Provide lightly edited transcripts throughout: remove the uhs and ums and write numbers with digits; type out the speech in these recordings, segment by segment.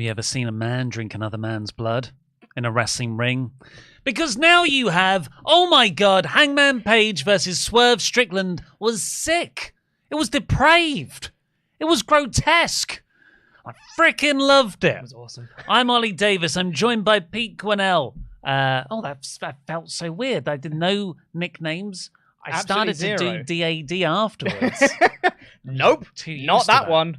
Have you ever seen a man drink another man's blood in a wrestling ring? Because now you have, oh my God, Hangman Page versus Swerve Strickland was sick. It was depraved. It was grotesque. I freaking loved it. It was awesome. I'm Oli Davis. I'm joined by Pete Quinnell. That felt so weird. I did no nicknames. I Absolutely started zero. to do DAD afterwards. Nope, not that one.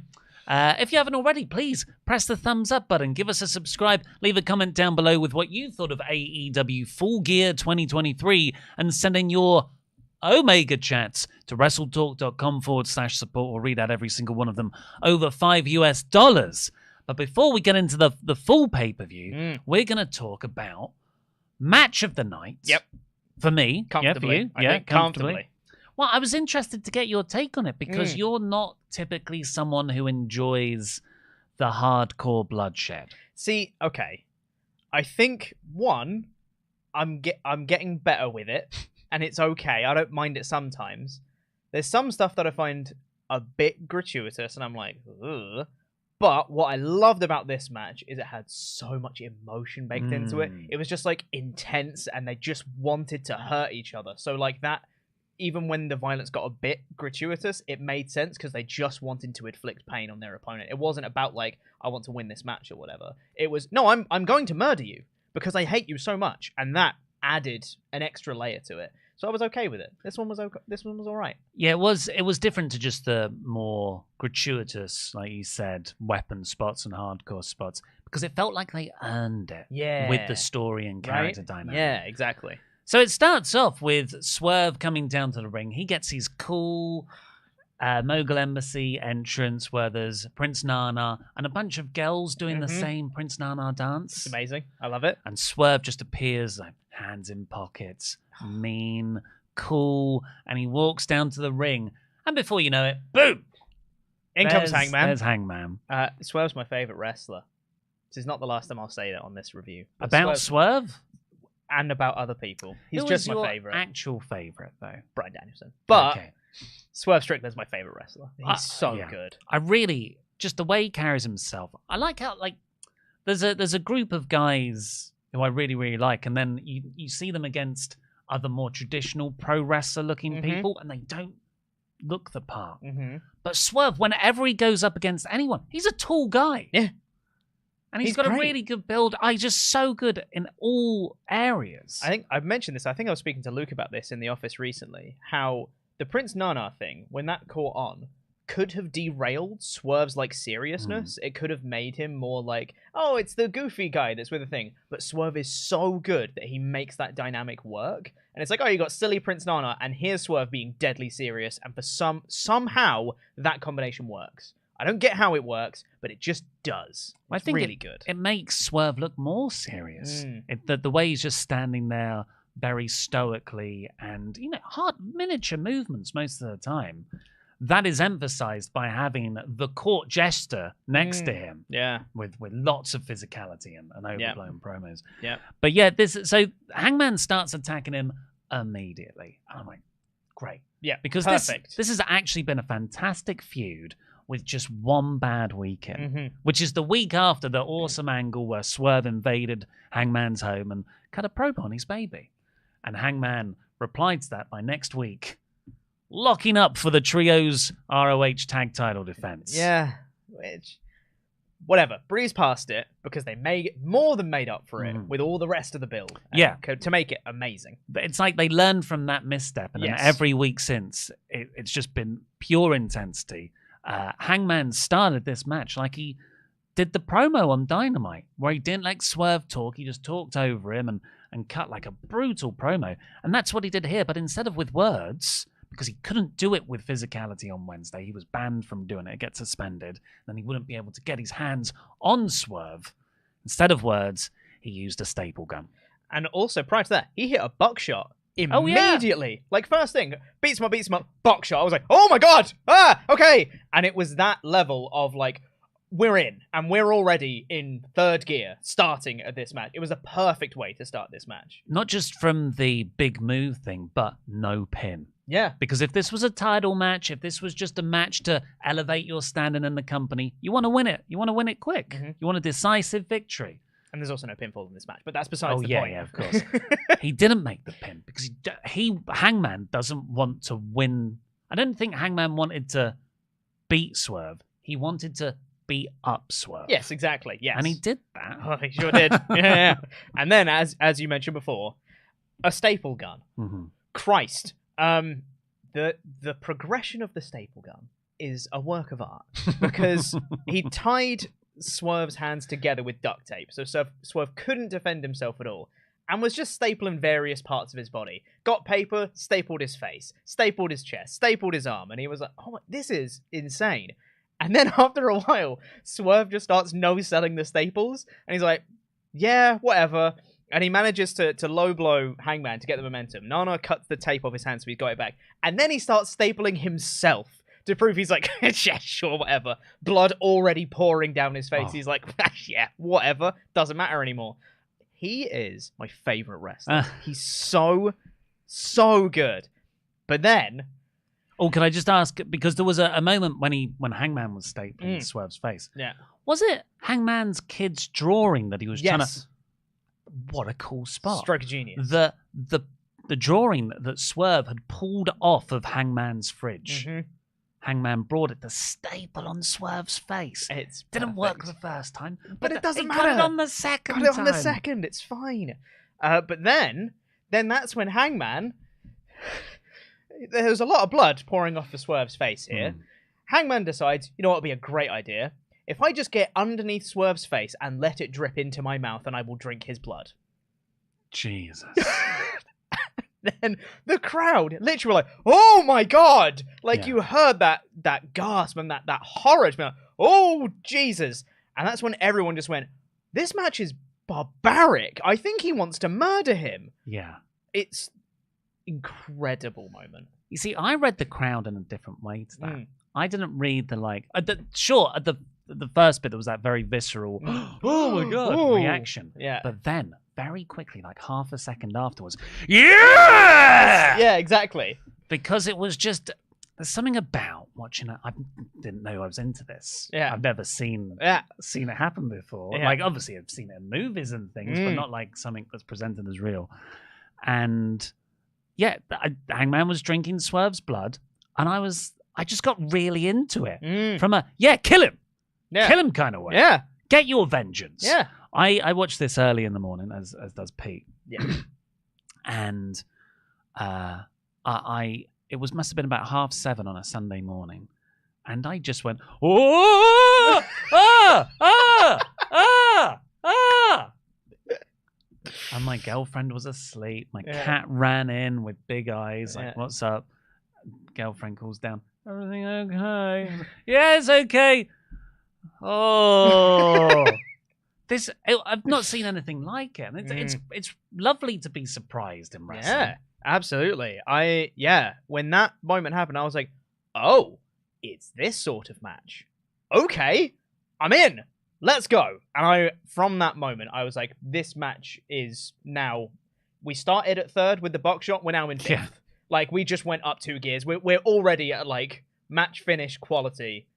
If you haven't already, please press the thumbs up button, give us a subscribe, leave a comment down below with what you thought of AEW Full Gear 2023, and send in your Omega chats to WrestleTalk.com/support. We'll read out every single one of them, over $5. But before we get into the full pay-per-view, we're going to talk about match of the night. Yep. For me. Comfortably. Yeah, for you. Comfortably. Well, I was interested to get your take on it because you're not typically someone who enjoys the hardcore bloodshed. See, okay. I think, one, I'm getting better with it, and it's okay. I don't mind it sometimes. There's some stuff that I find a bit gratuitous, and I'm like, ugh. But what I loved about this match is it had so much emotion baked into it. It was just, like, intense, and they just wanted to hurt each other. So, like, that... Even when the violence got a bit gratuitous, it made sense because they just wanted to inflict pain on their opponent. It wasn't about, like, I want to win this match or whatever. It was, no, I'm going to murder you because I hate you so much. And that added an extra layer to it. So I was okay with it. This one was okay. This one was all right. Yeah, it was different to just the more gratuitous, like you said, weapon spots and hardcore spots because it felt like they earned it. Yeah. With the story and character Right? dynamic. Yeah, exactly. So it starts off with Swerve coming down to the ring. He gets his cool Mogul Embassy entrance where there's Prince Nana and a bunch of girls doing the same Prince Nana dance. It's amazing. I love it. And Swerve just appears, like hands in pockets, mean, cool, and he walks down to the ring. And before you know it, boom! In comes Hangman. There's Hangman. Swerve's my favourite wrestler. This is not the last time I'll say that on this review. But About Swerve? And about other people. He's Who just was my your favourite. actual favourite, though? Brian Danielson. But okay. Swerve Strickland's my favourite wrestler. He's so yeah. good. I really, just the way he carries himself. I like how, like, there's a group of guys who I really, really like, and then you see them against other more traditional pro wrestler looking people, and they don't look the part. But Swerve, whenever he goes up against anyone, he's a tall guy. Yeah. And he's got great. a really good build. He's just so good in all areas. I think I've mentioned this. I think I was speaking to Luke about this in the office recently. How the Prince Nana thing, when that caught on, could have derailed Swerve's like seriousness. It could have made him more like, oh, it's the goofy guy that's with the thing. But Swerve is so good that he makes that dynamic work. And it's like, oh, you got silly Prince Nana, and here's Swerve being deadly serious. And for somehow that combination works. I don't get how it works, but it just does. I It's think really good. It makes Swerve look more serious. The way he's just standing there very stoically and, hard miniature movements most of the time. That is emphasized by having the court jester next to him. Yeah. With lots of physicality and overblown promos. Yeah. But yeah, so Hangman starts attacking him immediately. And I'm like, great. Yeah. Because perfect. This has actually been a fantastic feud with just one bad weekend, which is the week after the awesome angle where Swerve invaded Hangman's home and cut a probe on his baby. And Hangman replied to that by next week locking up for the trio's ROH tag title defense. Yeah, which, whatever, breeze past it because they more than made up for it with all the rest of the build. To make it amazing. But it's like they learned from that misstep, and then every week since, it's just been pure intensity. Hangman started this match like he did the promo on Dynamite, where he didn't let Swerve talk, he just talked over him and cut like a brutal promo. And that's what he did here, but instead of with words, because he couldn't do it with physicality on Wednesday, he was banned from doing it, get suspended, then he wouldn't be able to get his hands on Swerve. Instead of words, he used a staple gun. And also, prior to that, he hit a buckshot immediately. Like, first thing, beats him up, buckshot. I was like, oh my god! Okay! And it was that level of, like, we're in, and we're already in third gear, starting at this match. It was a perfect way to start this match. Not just from the big move thing, but no pin. Yeah. Because if this was a title match, if this was just a match to elevate your standing in the company, you want to win it. You want to win it quick. Mm-hmm. You want a decisive victory. And there's also no pinfall in this match, but that's besides the point. Yeah, of course. He didn't make the pin because Hangman doesn't want to win. I don't think Hangman wanted to beat Swerve. He wanted to beat up Swerve. Yes, exactly. Yes. And he did that. Oh, he sure did. Yeah. And then, as you mentioned before, a staple gun. Mm-hmm. Christ. The progression of the staple gun is a work of art because he tied Swerve's hands together with duct tape, so Swerve couldn't defend himself at all, and was just stapling various parts of his body. Got paper, stapled his face, stapled his chest, stapled his arm, and he was like, "Oh, this is insane." And then after a while, Swerve just starts no-selling the staples, and he's like, "Yeah, whatever." And he manages to low blow Hangman to get the momentum. Nana cuts the tape off his hand so he's got it back, and then he starts stapling himself to prove he's like, yeah, sure, whatever. Blood already pouring down his face. Oh. He's like, yeah, whatever. Doesn't matter anymore. He is my favorite wrestler. He's so good. But then... Oh, can I just ask, because there was a moment when Hangman was stapling Swerve's face. Yeah. Was it Hangman's kid's drawing that he was trying to... What a cool spot. Stroke of genius. The drawing that Swerve had pulled off of Hangman's fridge. Mm-hmm. Hangman brought it to staple on Swerve's face. It didn't work the first time, but it doesn't matter. Got it on the second time. Got it on the second. It's fine. But then that's when Hangman... There was a lot of blood pouring off of Swerve's face here. Hangman decides, you know what would be a great idea? If I just get underneath Swerve's face and let it drip into my mouth, and I will drink his blood. Jesus. Then the crowd literally like, oh my god! Like you heard that gasp and that horror. Like, oh Jesus! And that's when everyone just went, this match is barbaric. I think he wants to murder him. Yeah. It's incredible moment. You see, I read the crowd in a different way to that. I didn't read the first bit there was that very visceral, oh my god, reaction. Yeah. But then, very quickly, like half a second afterwards, yeah! Yeah, exactly. Because it was just, there's something about watching it. I didn't know I was into this. Yeah. I've never seen it happen before. Yeah. Like, obviously, I've seen it in movies and things, but not like something that's presented as real. And yeah, Hangman was drinking Swerve's blood, and I just got really into it. From a, kill him. Yeah. Kill him kind of way. Yeah. Get your vengeance. Yeah. I watched this early in the morning, as does Pete. Yeah. And it must have been about 7:30 on a Sunday morning. And I just went, oh, And my girlfriend was asleep. My cat ran in with big eyes, like, what's up? Girlfriend calls down, everything okay? Yeah, it's okay. Oh, I've not seen anything like it. It's lovely to be surprised in wrestling. Yeah, absolutely. When that moment happened, I was like, oh, it's this sort of match. Okay, I'm in. Let's go. And from that moment, I was like, this match is now... We started at third with the box shot. We're now in fifth. Yeah. Like, we just went up 2 gears. We're already at, like, match finish quality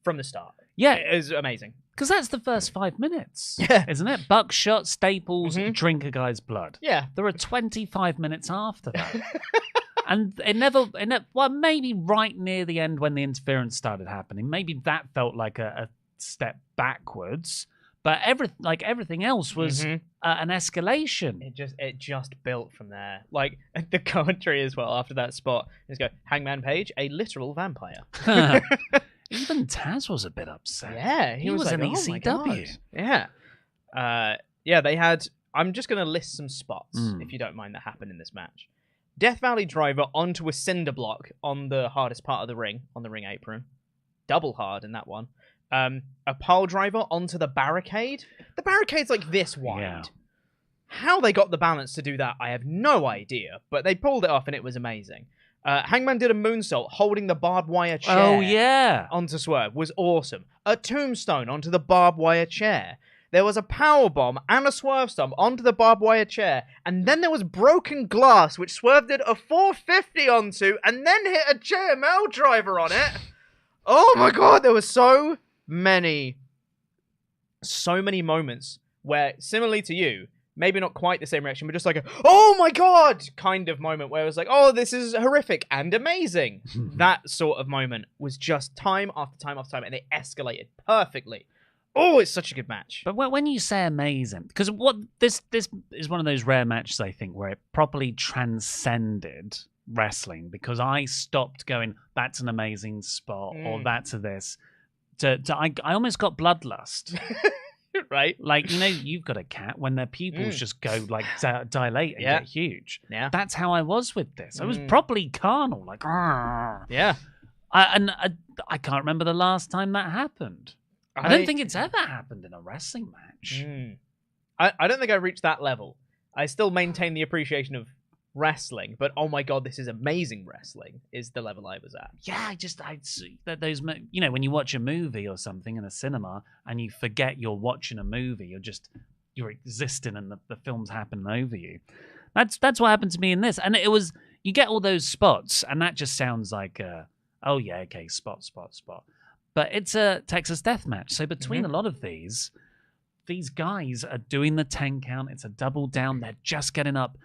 from the start. Yeah. It was amazing. Because that's the first 5 minutes. Yeah. Isn't it? Buckshot, staples, drink a guy's blood. Yeah. There are 25 minutes after that. And it never, well, maybe right near the end when the interference started happening, maybe that felt like a step backwards, but everything else was an escalation. It just built from there. Like the commentary as well after that spot. Just go, Hangman Page, a literal vampire. Even Taz was a bit upset. Yeah, he was like, an ECW. Yeah, they had. I'm just going to list some spots if you don't mind that happened in this match. Death Valley Driver onto a cinder block on the hardest part of the ring, on the ring apron. Double hard in that one. A pile driver onto the barricade. The barricade's like this wide. Yeah. How they got the balance to do that, I have no idea. But they pulled it off and it was amazing. Hangman did a moonsault holding the barbed wire chair onto Swerve. Was awesome. A tombstone onto the barbed wire chair. There was a power bomb and a Swerve stomp onto the barbed wire chair, and then there was broken glass, which Swerve did a 450 onto, and then hit a JML driver on it. Oh my god, there were so many moments where, similarly to you, maybe not quite the same reaction, but just like a, oh my god, kind of moment where it was like, oh, this is horrific and amazing. That sort of moment was just time after time after time, and it escalated perfectly. Oh, it's such a good match. But when you say amazing, because this is one of those rare matches, I think, where it properly transcended wrestling, because I stopped going, that's an amazing spot, or that's a this. I almost got bloodlust. Right? Like, you've got a cat when their pupils just go, like, dilate and get huge. Yeah. That's how I was with this. I was properly carnal, like, argh. Yeah. I can't remember the last time that happened. I don't think it's ever happened in a wrestling match. I don't think I reached that level. I still maintain the appreciation of wrestling, but oh my god, this is amazing wrestling is the level I was at. Yeah, I see that those, when you watch a movie or something in a cinema and you forget you're watching a movie, you're existing and the film's happening over you. That's what happened to me in this, and it was, you get all those spots, and that just sounds like, oh yeah, okay, spot. But it's a Texas death match, so between a lot of these guys are doing the 10 count. It's a double down. They're just getting up.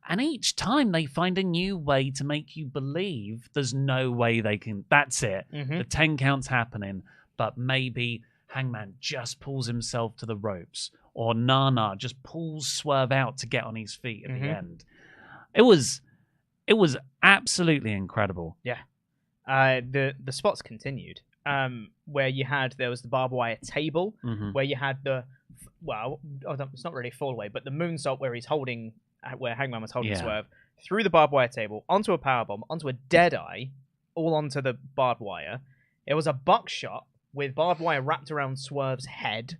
And each time they find a new way to make you believe there's no way they can. That's it. The 10 count's happening, but maybe Hangman just pulls himself to the ropes, or Nana just pulls Swerve out to get on his feet at the end. It was absolutely incredible. Yeah. The spots continued. Where there was the barbed wire table, where you had it's not really fall away, but the moonsault where where Hangman was holding Swerve, through the barbed wire table, onto a powerbomb, onto a deadeye, all onto the barbed wire. It was a buckshot with barbed wire wrapped around Swerve's head,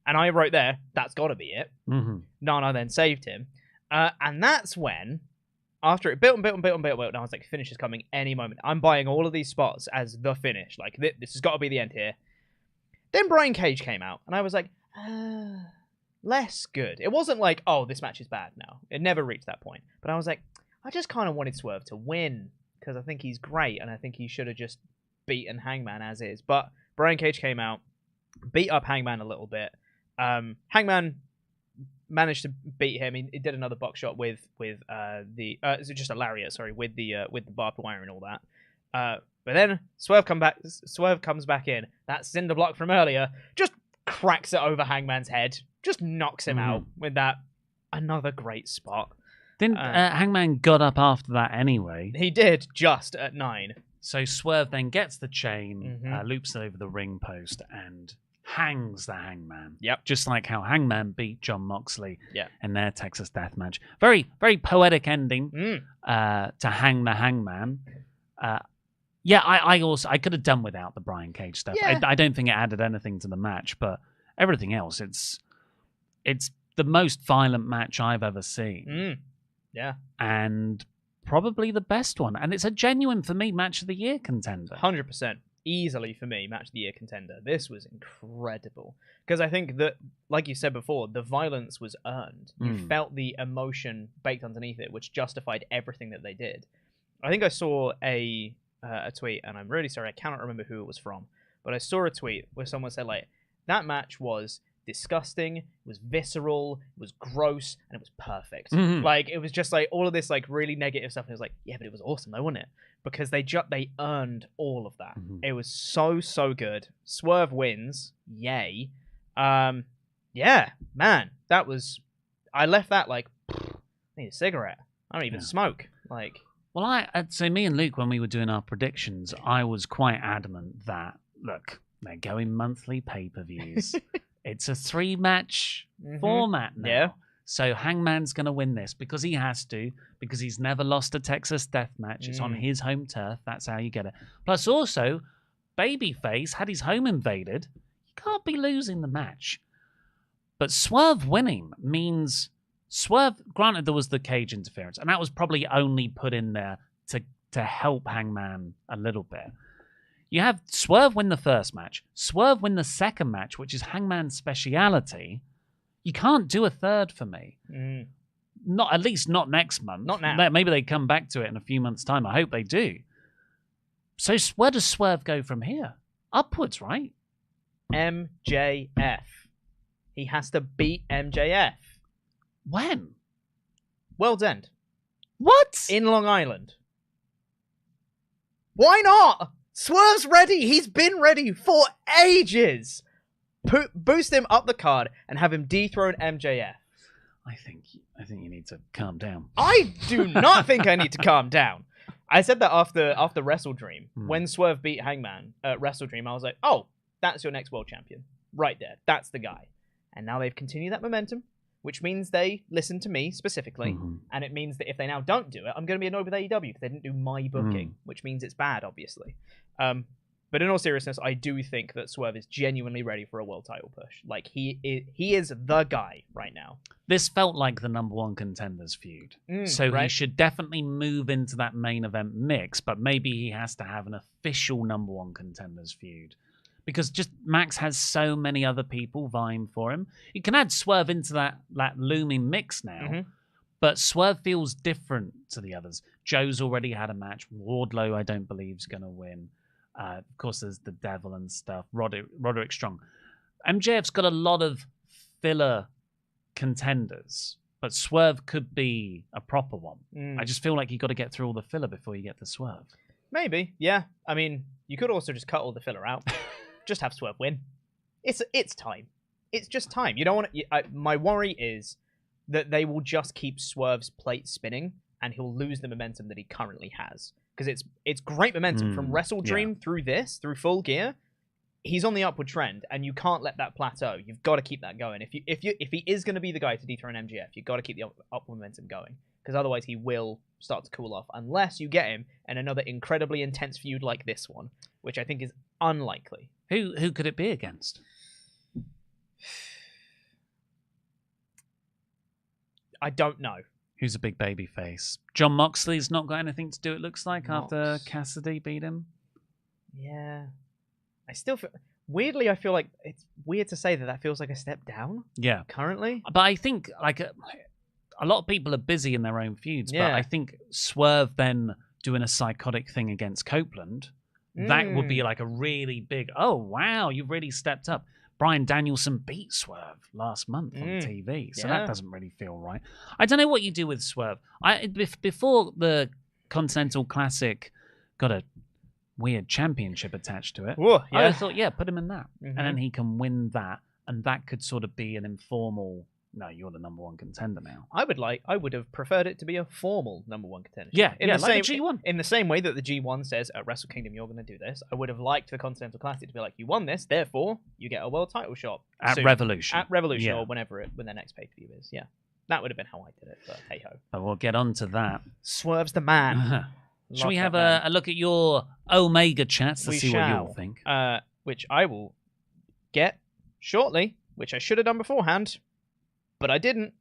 and I wrote there, that's got to be it. Nana then saved him, and that's when, after it built, and I was like, finish is coming any moment. I'm buying all of these spots as the finish. Like, this has got to be the end here. Then Brian Cage came out, and I was like, less good. It wasn't like, oh, this match is bad now. It never reached that point. But I was like, I just kind of wanted Swerve to win, because I think he's great, and I think he should have just beaten Hangman as is. But Brian Cage came out, beat up Hangman a little bit. Hangman managed to beat him. He did another buckshot with just a lariat, with the barbed wire and all that. But then Swerve comes back in. That cinder block from earlier just cracks it over Hangman's head, just knocks him out with that. Another great spot. Didn't Hangman got up after that anyway? He did, just at 9. So Swerve then gets the chain, loops it over the ring post, and hangs the Hangman. Yep. Just like how Hangman beat John Moxley in their Texas death match. Very, very poetic ending to hang the Hangman. I could have done without the Brian Cage stuff. Yeah. I don't think it added anything to the match, but everything else, it's the most violent match I've ever seen. Yeah. And probably the best one. And it's a genuine, for me, match of the year contender. 100%. Easily for me, match of the year contender. This was incredible. Because I think that, like you said before, the violence was earned. You felt the emotion baked underneath it, which justified everything that they did. I think I saw a tweet, and I'm really sorry, I cannot remember who it was from, but I saw a tweet where someone said, like, that match was disgusting, it was visceral, it was gross, and it was perfect. Like, it was just like all of this like really negative stuff, and it was like, yeah, but it was awesome though, wasn't it? Because they earned all of that. It was so good. Swerve wins, yay. Yeah, man, that was, I left that like, I need a cigarette. I don't even smoke. Like, well, so me and Luke, when we were doing our predictions, I was quite adamant that, look, they're going monthly pay-per-views. It's a 3-match format now. Yeah. So Hangman's going to win this because he has to, because he's never lost a Texas death match. It's on his home turf. That's how you get it. Plus also, Babyface had his home invaded. You can't be losing the match. But Swerve winning means Swerve, granted there was the cage interference, and that was probably only put in there to help Hangman a little bit. You have Swerve win the first match, Swerve win the second match, which is Hangman's speciality. You can't do a third for me. Not at least not next month. Not now. Maybe they come back to it in a few months' time. I hope they do. So where does Swerve go from here? Upwards, right? MJF. He has to beat MJF. When? World's End. What? In Long Island. Why not? Swerve's ready. He's been ready for ages. Boost him up the card and have him dethrone MJF. I think you need to calm down. I do not think I need to calm down. I said that after Wrestle Dream. When Swerve beat Hangman at Wrestle Dream, I was like, oh, that's your next world champion. Right there. That's the guy. And now they've continued that momentum, which means they listen to me specifically. And it means that if they now don't do it, I'm going to be annoyed with AEW because they didn't do my booking, which means it's bad, obviously. But in all seriousness, I do think that Swerve is genuinely ready for a world title push. Like, he is the guy right now. This felt like the number one contenders feud. So he should definitely move into that main event mix, but maybe he has to have an official number one contenders feud. Because just Max has so many other people vying for him. You can add Swerve into that looming mix now, but Swerve feels different to the others. Joe's already had a match. Wardlow, I don't believe, is going to win. Of course, there's the Devil and stuff. Roderick Strong. MJF's got a lot of filler contenders, but Swerve could be a proper one. I just feel like you got to get through all the filler before you get to Swerve. Maybe, yeah. I mean, you could also just cut all the filler out. Just have Swerve win. It's time. It's just time. You don't want to. My worry is that they will just keep Swerve's plate spinning, and he'll lose the momentum that he currently has. Because it's great momentum from Wrestle Dream through Full Gear. He's on the upward trend, and you can't let that plateau. You've got to keep that going. If he is going to be the guy to dethrone MJF, you've got to keep the upward momentum going. Because otherwise, he will start to cool off, unless you get him in another incredibly intense feud like this one, which I think is unlikely. Who could it be against? I don't know. Who's a big baby face? John Moxley's not got anything to do, it looks like, after Cassidy beat him. Yeah. I still feel... Weirdly, I feel like it's weird to say that feels like a step down. Yeah. Currently. But I think, like, a lot of people are busy in their own feuds, but I think Swerve then doing a psychotic thing against Copeland, that would be like a really big, oh, wow, you've really stepped up. Bryan Danielson beat Swerve last month on TV, so that doesn't really feel right. I don't know what you do with Swerve. Before the Continental Classic got a weird championship attached to it, I thought, put him in that. And then he can win that, and that could sort of be an informal, no, you're the number one contender now. I would have preferred it to be a formal number one contender. Yeah, like the G1. In the same way that the G1 says, at Wrestle Kingdom, you're going to do this, I would have liked the Continental Classic to be like, you won this, therefore, you get a world title shot. At soon. Revolution. At Revolution, or when their next pay-per-view is. Yeah. That would have been how I did it, but hey-ho. But we'll get on to that. Swerve's the man. Should we have a look at your Omega chats to see what you'll think? Which I will get shortly, which I should have done beforehand, but I didn't.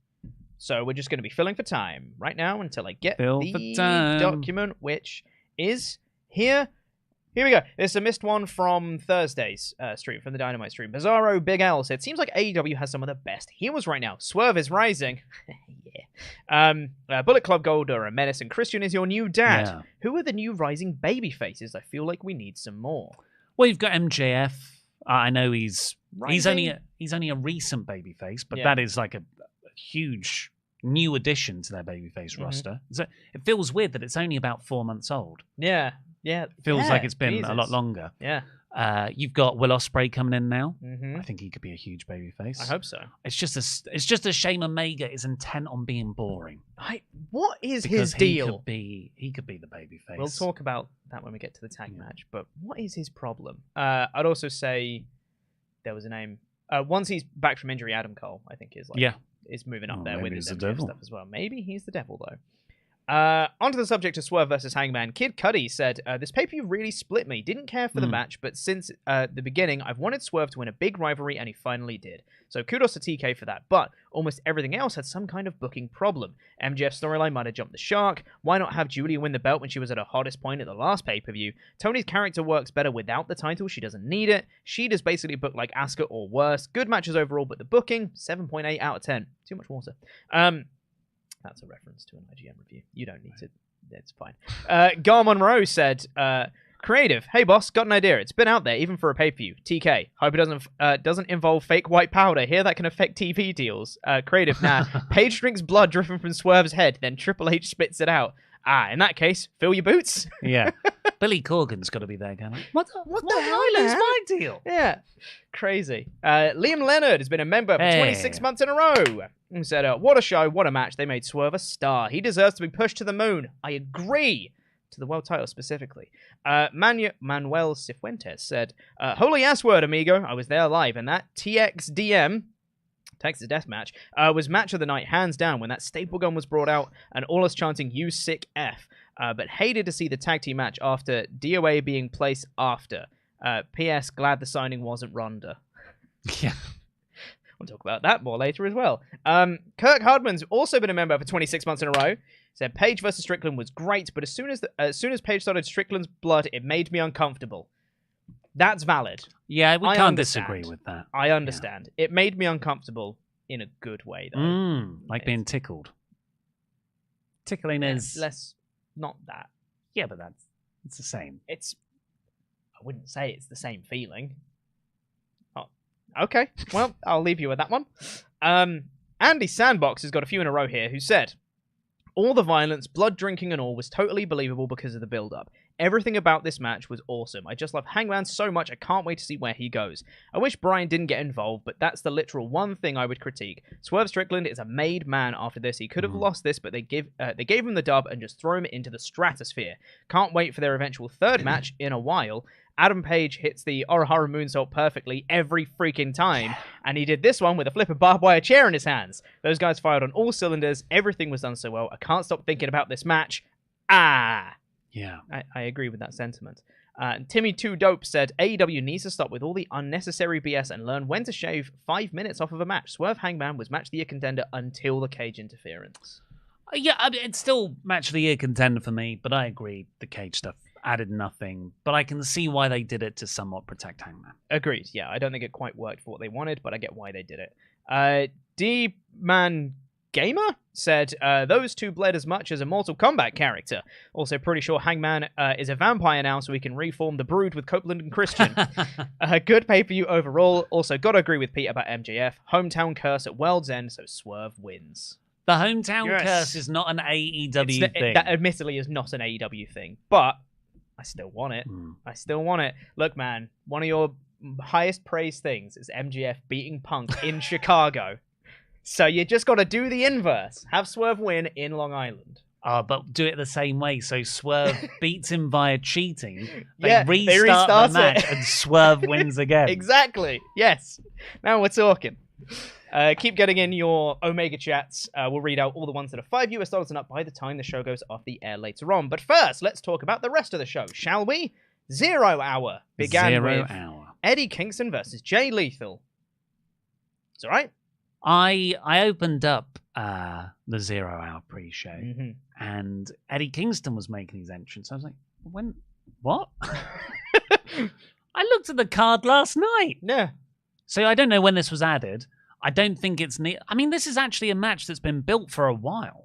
So we're just going to be filling for time right now until I get the document, which is here. Here we go. There's a missed one from Thursday's stream, from the Dynamite stream. Bizarro Big L said, seems like AEW has some of the best heels right now. Swerve is rising. Bullet Club Gold are a menace, and Christian is your new dad. Yeah. Who are the new rising baby faces? I feel like we need some more. Well, you've got MJF. I know he's only a recent babyface, but that is like a huge new addition to their babyface roster. So it feels weird that it's only about 4 months old. Yeah. It feels like it's been a lot longer. Yeah. You've got Will Ospreay coming in now. I think he could be a huge babyface. I hope so. It's just a shame Omega is intent on being boring. What is his deal? He could be the babyface. We'll talk about that when we get to the tag match. But what is his problem? I'd also say there was a name. Once he's back from injury, Adam Cole, I think, is moving up there with his MJF stuff as well. Maybe he's the devil though. Onto the subject of Swerve versus Hangman, Kid Cudi said, this pay-per-view really split me. Didn't care for the match, but since the beginning, I've wanted Swerve to win a big rivalry, and he finally did. So kudos to TK for that, but almost everything else had some kind of booking problem. MJF's storyline might have jumped the shark. Why not have Julia win the belt when she was at her hottest point at the last pay-per-view? Tony's character works better without the title. She doesn't need it. She'd is basically booked like Asuka or worse. Good matches overall, but the booking, 7.8 out of 10. Too much water. That's a reference to an IGN review. You don't need to. It's fine. Gar Monroe said, creative. Hey, boss, got an idea. It's been out there, even for a pay-per-view. TK. Hope it doesn't involve fake white powder. Hear that can affect TV deals. Creative. Nah. Page drinks blood dripping from Swerve's head, then Triple H spits it out. In that case, fill your boots. Yeah. Billy Corgan's got to be there going, what the hell? I lose my deal? Yeah. Crazy. Liam Leonard has been a member for 26 months in a row. And said, what a show, what a match. They made Swerve a star. He deserves to be pushed to the moon. I agree. To the world title specifically. Manuel Cifuentes said, holy ass word, amigo. I was there live, and that TXDM, Texas Deathmatch, was match of the night, hands down, when that staple gun was brought out and all us chanting, you sick F. But hated to see the tag team match after DOA being placed after. P.S. Glad the signing wasn't Ronda. Yeah. We'll talk about that more later as well. Kirk Hardman's also been a member for 26 months in a row. Said Page versus Strickland was great, but as soon as Page started Strickland's blood, it made me uncomfortable. That's valid. Yeah, we can't disagree with that. I understand. Yeah. It made me uncomfortable in a good way, though. Like being tickled. Tickling is less, not that. Yeah, but it's the same. I wouldn't say it's the same feeling. Okay, well, I'll leave you with that one. Andy Sandbox has got a few in a row here who said, all the violence, blood drinking and all was totally believable because of the build-up. Everything about this match was awesome. I just love Hangman so much, I can't wait to see where he goes. I wish Bryan didn't get involved, but that's the literal one thing I would critique. Swerve Strickland is a made man after this. He could have lost this, but they gave him the dub and just throw him into the stratosphere. Can't wait for their eventual third match in a while. Adam Page hits the Orihara moonsault perfectly every freaking time, and he did this one with a flippin' barbed wire chair in his hands. Those guys fired on all cylinders. Everything was done so well. I can't stop thinking about this match. Yeah. I agree with that sentiment. Timmy Too Dope said, AEW needs to stop with all the unnecessary BS and learn when to shave 5 minutes off of a match. Swerve Hangman was match of the year contender until the cage interference. Yeah, I mean, it's still match of the year contender for me, but I agree the cage stuff added nothing, but I can see why they did it to somewhat protect Hangman. Agreed, yeah. I don't think it quite worked for what they wanted, but I get why they did it. D-Man Gamer said, those two bled as much as a Mortal Kombat character. Also pretty sure Hangman is a vampire now, so we can reform the Brood with Copeland and Christian. Good pay-per-view overall. Also, gotta agree with Pete about MJF. Hometown curse at World's End, so Swerve wins. The hometown curse is not an AEW thing. That admittedly is not an AEW thing, but I still want it. I still want it. Look, man, one of your highest praised things is MJF beating Punk in Chicago. So you just got to do the inverse. Have Swerve win in Long Island. But do it the same way. So Swerve beats him via cheating. They restart the match and Swerve wins again. Exactly. Yes. Now we're talking. Keep getting in your Omega chats. We'll read out all the ones that are $5 and up by the time the show goes off the air later on. But first, let's talk about the rest of the show, shall we? 0 Hour began with Eddie Kingston versus Jay Lethal. It's all right. I opened up the 0 Hour pre-show, and Eddie Kingston was making his entrance. I was like, what? I looked at the card last night. Yeah. So I don't know when this was added. I don't think it's neat. I mean, this is actually a match that's been built for a while.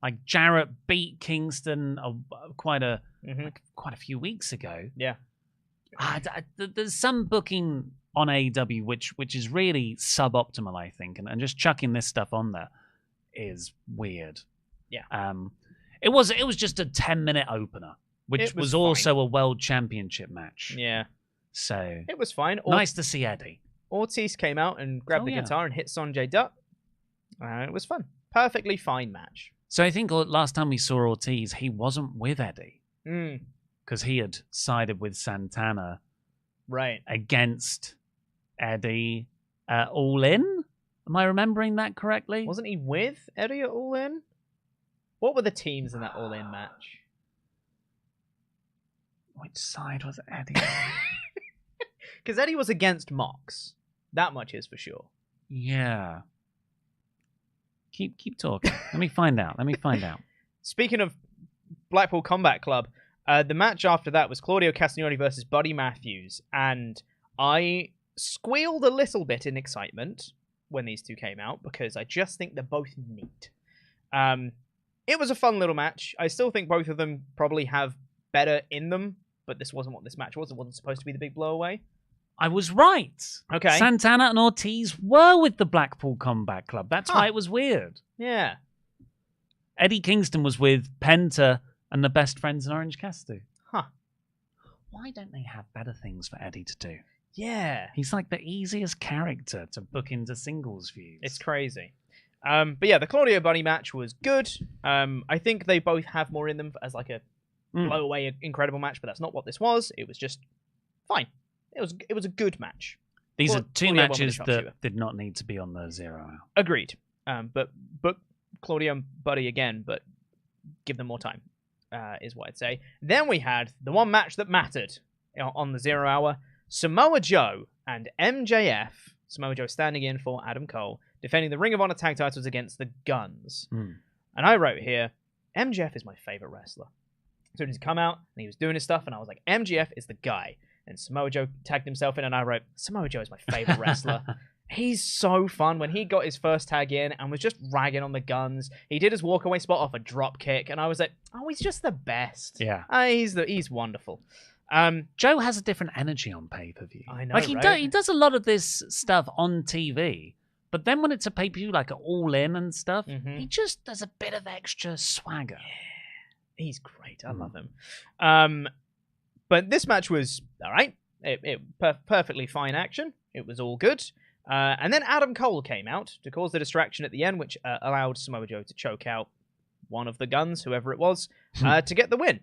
Like Jarrett beat Kingston quite a few weeks ago. Yeah. There's some booking on AEW which is really suboptimal, I think, and just chucking this stuff on there is weird. Yeah. It was just a 10-minute opener, which was also a world championship match. Yeah. So it was fine. Nice to see Eddie. Ortiz came out and grabbed the guitar and hit Sonjay Dutt. It was fun. Perfectly fine match. So I think last time we saw Ortiz, he wasn't with Eddie. Because he had sided with Santana against Eddie All In. Am I remembering that correctly? Wasn't he with Eddie at All In? What were the teams in that All-In match? Which side was Eddie? Because Eddie was against Mox. That much is for sure. Yeah. Keep talking. Let me find out. Speaking of Blackpool Combat Club, the match after that was Claudio Castagnoli versus Buddy Matthews, and I squealed a little bit in excitement when these two came out because I just think they're both neat. It was a fun little match. I still think both of them probably have better in them, but this wasn't what this match was. It wasn't supposed to be the big blowaway. I was right. Okay. Santana and Ortiz were with the Blackpool Combat Club. That's why it was weird. Yeah. Eddie Kingston was with Penta and the Best Friends in Orange Cassidy. Huh. Why don't they have better things for Eddie to do? Yeah. He's like the easiest character to book into singles views. It's crazy. But yeah, the Claudio Buddy match was good. I think they both have more in them as like a blow-away incredible match, but that's not what this was. It was just fine. It was a good match. These are two matches that did not need to be on the 0 hour. Agreed. But Claudio and Buddy again, but give them more time, is what I'd say. Then we had the one match that mattered on the 0 hour. Samoa Joe and MJF. Samoa Joe standing in for Adam Cole, defending the Ring of Honor tag titles against the Guns. And I wrote here, MJF is my favorite wrestler. So he's come out and he was doing his stuff, and I was like, MJF is the guy. And Samoa Joe tagged himself in, and I wrote, Samoa Joe is my favorite wrestler. He's so fun. When he got his first tag in and was just ragging on the Guns, he did his walk away spot off a drop kick, and I was like, oh, he's just the best. Yeah. He's wonderful. Joe has a different energy on pay-per-view. I know, like right? He does a lot of this stuff on TV, but then when it's a pay-per-view like All In and stuff, he just does a bit of extra swagger. Yeah. He's great. I love him. But this match was all right. Perfectly fine action. It was all good. And then Adam Cole came out to cause the distraction at the end, which allowed Samoa Joe to choke out one of the Guns, whoever it was, to get the win.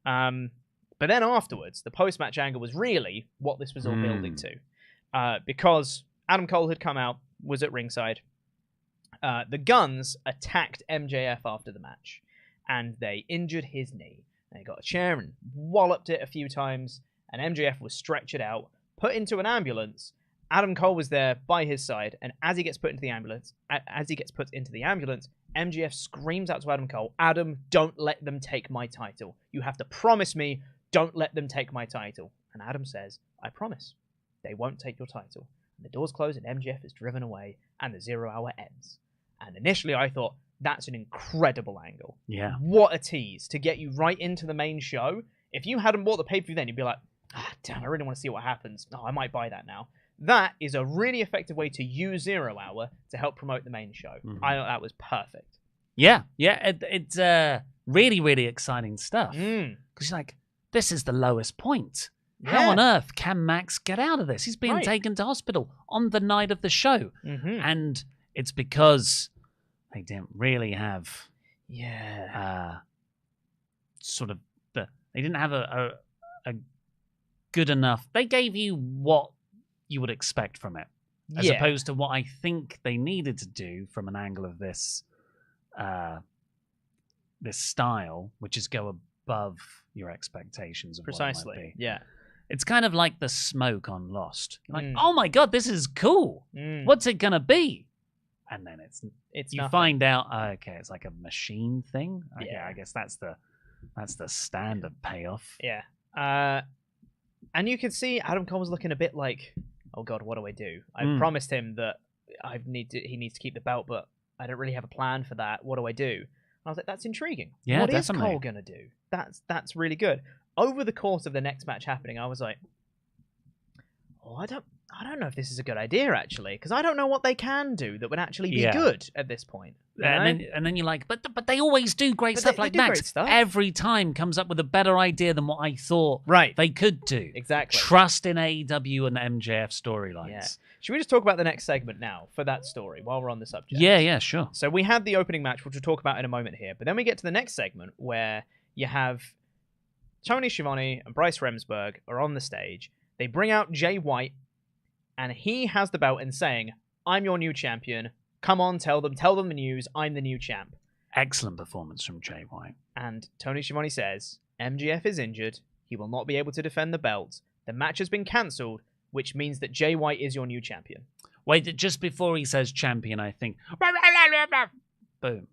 But then afterwards, the post-match angle was really what this was all building to. Because Adam Cole had come out, was at ringside. The Guns attacked MJF after the match, and they injured his knee. They got a chair and walloped it a few times, and MJF was stretchered out, put into an ambulance. Adam Cole was there by his side, and as he gets put into the ambulance, MJF screams out to Adam Cole, Adam, don't let them take my title. You have to promise me, don't let them take my title. And Adam says, I promise. They won't take your title. And the doors close, and MJF is driven away, and the 0 hour ends. And initially I thought, that's an incredible angle. Yeah. What a tease to get you right into the main show. If you hadn't bought the pay-per-view then, you'd be like, damn, I really want to see what happens. Oh, I might buy that now. That is a really effective way to use 0 hour to help promote the main show. I thought that was perfect. Yeah. It's really, really exciting stuff. Because you're like, this is the lowest point. Yeah. How on earth can Max get out of this? He's being taken to hospital on the night of the show. And it's because they didn't really have sort of they didn't have a good enough. They gave you what you would expect from it, as opposed to what I think they needed to do from an angle of this this style, which is go above your expectations of precisely. What it might be. Yeah. It's kind of like the smoke on Lost. You're like, oh my god, this is cool. What's it gonna be? And then it's you nothing. Find out, okay, it's like a machine thing. Okay, I guess that's the standard payoff. Yeah. And you can see Adam Cole was looking a bit like, oh god, what do I do? I promised him that he needs to keep the belt, but I don't really have a plan for that. What do I do? And I was like, that's intriguing. Yeah, what definitely. is Cole gonna do? That's really good. Over the course of the next match happening, I was like, oh, I don't know if this is a good idea, actually, because I don't know what they can do that would actually be good at this point. And then you're like, but they always do great stuff. Like Max every time comes up with a better idea than what I thought they could do. Exactly. Trust in AEW and MJF storylines. Yeah. Should we just talk about the next segment now for that story while we're on the subject? Yeah, sure. So we had the opening match, which we'll talk about in a moment here, but then we get to the next segment where you have Tony Schiavone and Bryce Remsburg are on the stage. They bring out Jay White, and he has the belt and saying, I'm your new champion. Come on, tell them the news. I'm the new champ. Excellent performance from Jay White. And Tony Schiavone says, MJF is injured. He will not be able to defend the belt. The match has been cancelled, which means that Jay White is your new champion. Wait, just before he says champion, I think, boom.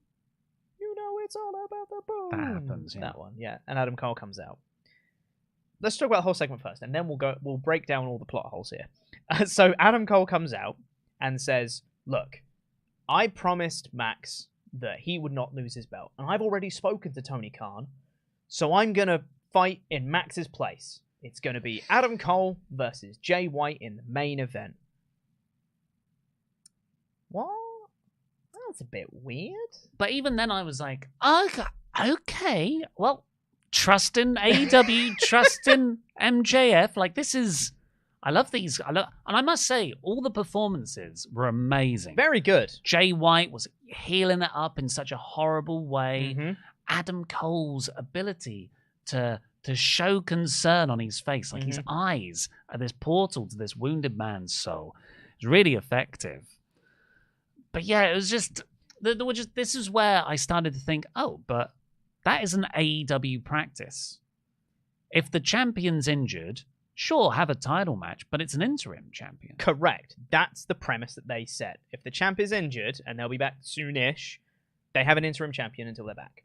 You know it's all about the boom. That happens, yeah. That one, yeah. And Adam Cole comes out. Let's talk about the whole segment first, and then we'll break down all the plot holes here. So Adam Cole comes out and says, look, I promised Max that he would not lose his belt, and I've already spoken to Tony Khan, so I'm going to fight in Max's place. It's going to be Adam Cole versus Jay White in the main event. What? That's a bit weird. But even then I was like, okay, well, trust in AEW, trust in MJF. Like, this is... I love these. And I must say, all the performances were amazing. Very good. Jay White was healing it up in such a horrible way. Mm-hmm. Adam Cole's ability to show concern on his face, like his eyes are this portal to this wounded man's soul, is really effective. But yeah, it was just... This is where I started to think, oh, but that is an AEW practice. If the champion's injured... Sure, have a title match, but it's an interim champion. Correct. That's the premise that they set. If the champ is injured, and they'll be back soonish, they have an interim champion until they're back.